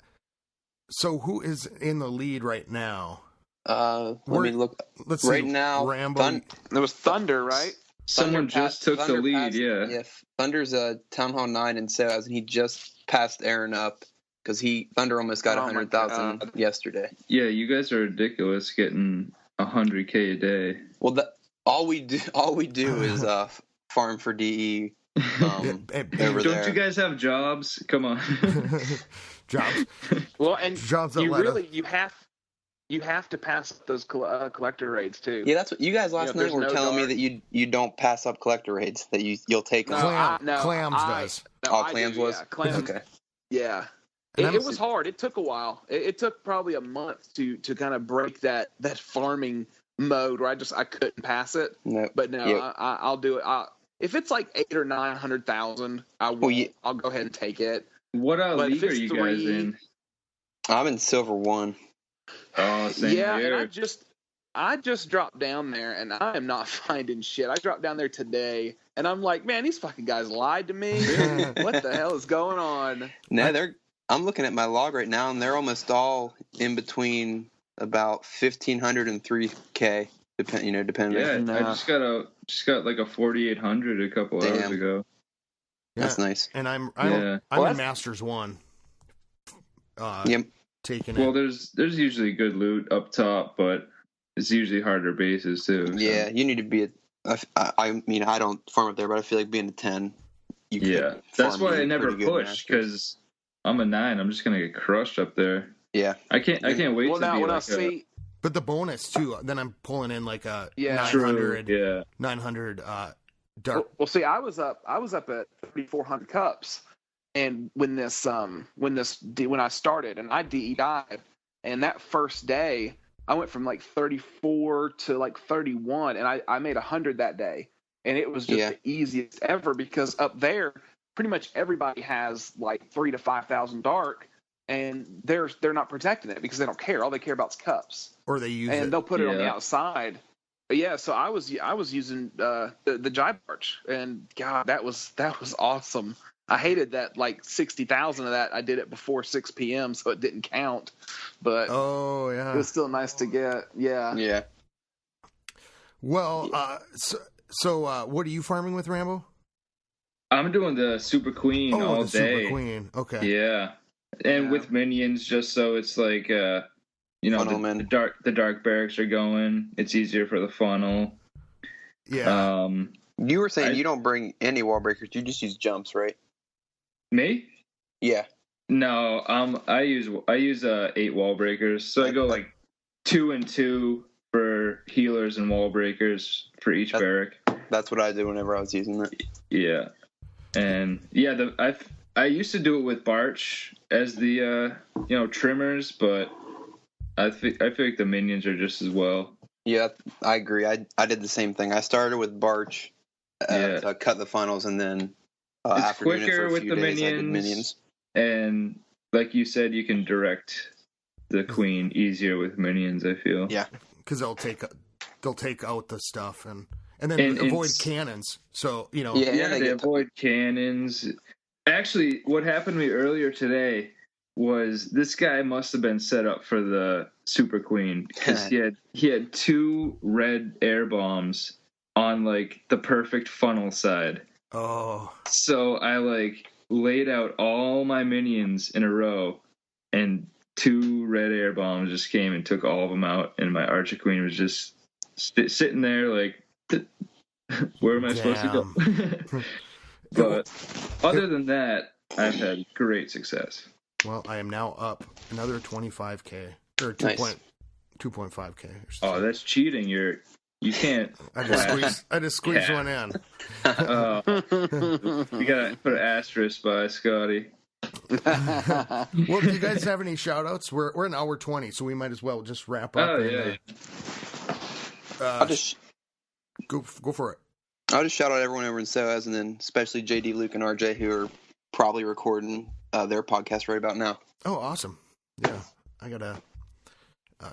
who is in the lead right now? Let me look. Let's right see. now, Rambo. There was Thunder, right? Someone just took the lead, yeah. Thunder's Town Hall 9 and Soaz, and he just passed Aaron up because Thunder almost got 100,000 yesterday. Yeah, you guys are ridiculous getting 100K a day. Well, all we do is farm for DE. Don't you guys have jobs? Come on. Jobs. Well, and jobs you you have to pass those collector raids too. Yeah, that's what you guys last night were no telling me dark- that you don't pass up collector raids, that you'll take them. Clams does. Clams was? Yeah, clams. Okay. Yeah. And It was hard. It took a while. It took probably a month to kind of break that farming mode where I couldn't pass it. No. But no, Yep. I'll do it. If it's like 800,000 or 900,000, I won't. I'll go ahead and take it. What But if league are it's you guys in? I'm in silver 1. Oh, same Yeah, here. and I just dropped down there, and I am not finding shit. I dropped down there today, and I'm like, man, these fucking guys lied to me. What the hell is going on? No, I'm looking at my log right now, and they're almost all in between about 1,500 and 3K, depending. Yeah, I just got like a 4,800 a couple hours ago. That's nice. And I'm Yeah. in Masters 1. Yep. Taking Well, it. there's usually good loot up top, but it's usually harder bases too. So. Yeah, you need to be I mean, I don't farm up there, but I feel like being a 10. Yeah, that's why I never push, because I'm a 9. I'm just gonna get crushed up there. Yeah, I can't wait to be like see. But the bonus too. Then I'm pulling in like a Yeah. 900. True. Yeah. 900 dark. Well, see, I was up at 3,400 cups, and when I started and I DE dive, and that first day I went from like 34 to like 31, and I made 100 that day, and it was just the easiest ever because up there, pretty much everybody has like 3,000 to 5,000 dark, and they're not protecting it because they don't care. All they care about is cups, Or they use and it. they'll put it on the outside. But yeah, so I was using the jive arch, and God, that was awesome. I hated that like 60,000 of that. I did it before 6 p.m., so it didn't count. But it was still nice to get. Yeah. Yeah. Well, so what are you farming with, Rambo? I'm doing the Super Queen all the day. Super Queen. Okay. Yeah, and with minions, just so it's like the dark barracks are going. It's easier for the funnel. Yeah. You were saying you don't bring any wall breakers. You just use jumps, right? Me? Yeah. No, I use 8 wall breakers. So I go like 2 and 2 for healers and wall breakers for each barrack. That's what I did whenever I was using that. Yeah, and I used to do it with Barch as the trimmers, but I feel like the minions are just as well. Yeah, I agree. I did the same thing. I started with Barch to cut the funnels, and then it's after doing it quicker for a with few the days, I did minions. And like you said, you can direct the queen easier with minions, I feel. Yeah, because they'll take out the stuff and then avoid cannons. So they avoid cannons. Actually, what happened to me earlier today was this guy must have been set up for the Super Queen, because he had 2 red air bombs on like the perfect funnel side. Oh. So I like laid out all my minions in a row, and 2 red air bombs just came and took all of them out, and my Archer Queen was just sitting there like, where am I supposed to go? But other than that, I've had great success. Well, I am now up another 25K or 2.5K. Oh, that's cheating. You can't. I just squeezed one in. You gotta put an asterisk by Scotty. Well, do you guys have any shout outs? We're an hour 20, so we might as well just wrap up. Oh, yeah. I'll just go for it. I'll just shout out everyone over in Soaz, and then especially JD, Luke, and RJ, who are probably recording their podcast right about now. Oh, awesome. Yeah. I got to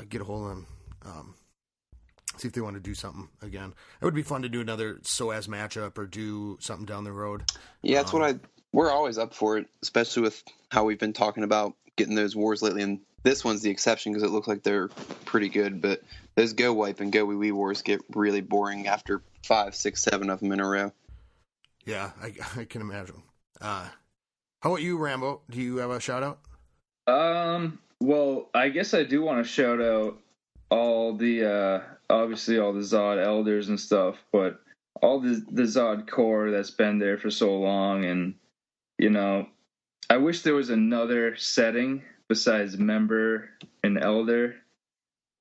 get a hold of them. See if they want to do something again. It would be fun to do another Soaz matchup or do something down the road. Yeah, that's we're always up for it, especially with how we've been talking about getting those wars lately. And this one's the exception because it looks like they're pretty good. But those Go Wipe and Go Wee Wee wars get really boring after 5, 6, 7 of them in a row. Yeah, I can imagine. How about you, Rambo? Do you have a shout out? Well, I guess I do want to shout out all the obviously all the Zod elders and stuff, but all the Zod core that's been there for so long. And I wish there was another setting besides member and elder,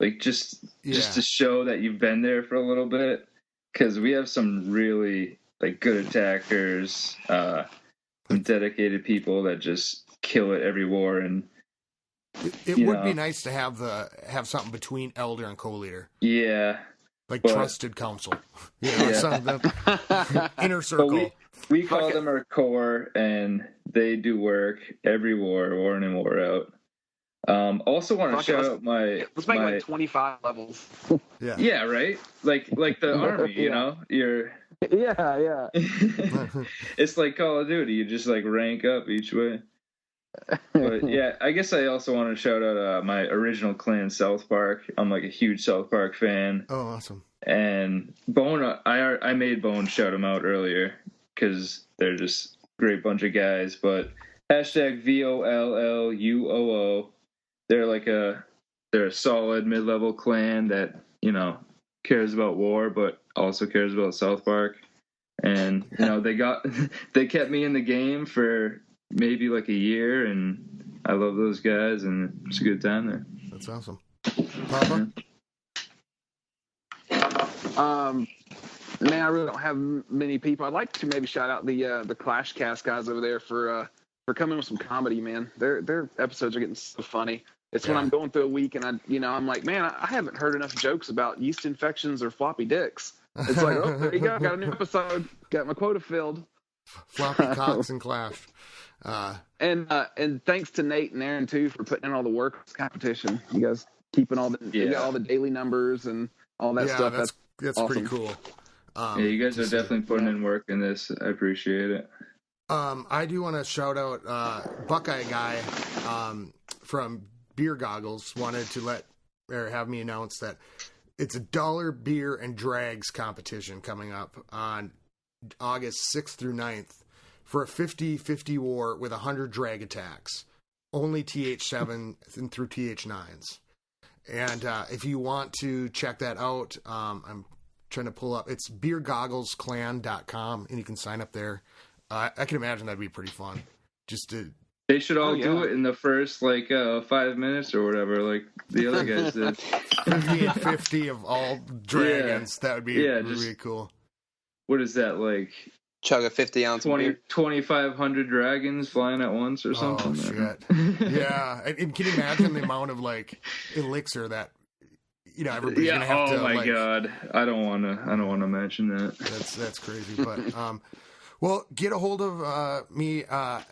like just to show that you've been there for a little bit, because we have some really like good attackers, some dedicated people that just kill it every war. And it would be nice to have something between elder and co-leader. Yeah, like trusted counsel. Something inner circle. We call them our core, and they do work every war in and war out. Also want to shout out let's make like 25 levels. Yeah, right. Like the army, you know. You're yeah. It's like Call of Duty. You just like rank up each way. But yeah, I guess I also want to shout out my original clan, South Park. I'm like a huge South Park fan. Oh, awesome. And Bone, I made Bone shout him out earlier because they're just a great bunch of guys. But hashtag VOLLUOO. They're a solid mid-level clan that, you know, cares about war, but also cares about South Park. And, you know, they kept me in the game for maybe like a year, and I love those guys, and it's a good time there. That's awesome. Papa? Man, I really don't have many people. I'd like to maybe shout out the Clash Cast guys over there for coming with some comedy, man. Their episodes are getting so funny. It's when I'm going through a week and I'm like, man, I haven't heard enough jokes about yeast infections or floppy dicks. It's like, oh, there you go, got a new episode, got my quota filled. Floppy cocks and Clash. And thanks to Nate and Aaron too for putting in all the work on this competition. You guys keeping you got all the daily numbers and all that stuff. That's awesome. pretty cool. You guys are definitely putting in work in this. I appreciate it. I do want to shout out Buckeye Guy from Beer Goggles wanted to have me announce that it's a dollar beer and drags competition coming up on August 6th through 9th for a 50-50 war with 100 drag attacks. Only TH7 and through TH9s. And if you want to check that out, I'm trying to pull up. It's beergogglesclan.com, and you can sign up there. I can imagine that'd be pretty fun. They should all do it in the first 5 minutes or whatever, like the other guys did. 50 and 50 of all dragons. That would be really cool. What is that, like? Chug a 50-ounce 2,500 dragons flying at once or something? Oh, shit. Yeah. And can you imagine the amount of, elixir that, everybody's going to have to... Oh, my God. I don't want to mention that. That's crazy. But, well, get a hold of me at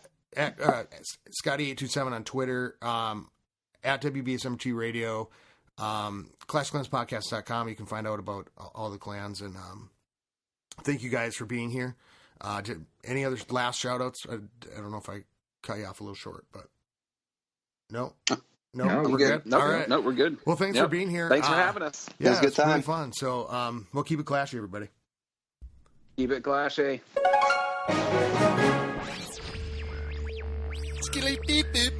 Scotty827 on Twitter, at WBSMT Radio, ClashClansPodcast.com. You can find out about all the clans. And thank you guys for being here. Any other last shout-outs? I don't know if I cut you off a little short, but no, we're good. All right. No, we're good. Well, thanks for being here. Thanks for having us. Yeah, it was a good time. Really fun. So we'll keep it clashy, everybody. Keep it clashy. Skilly beep beep.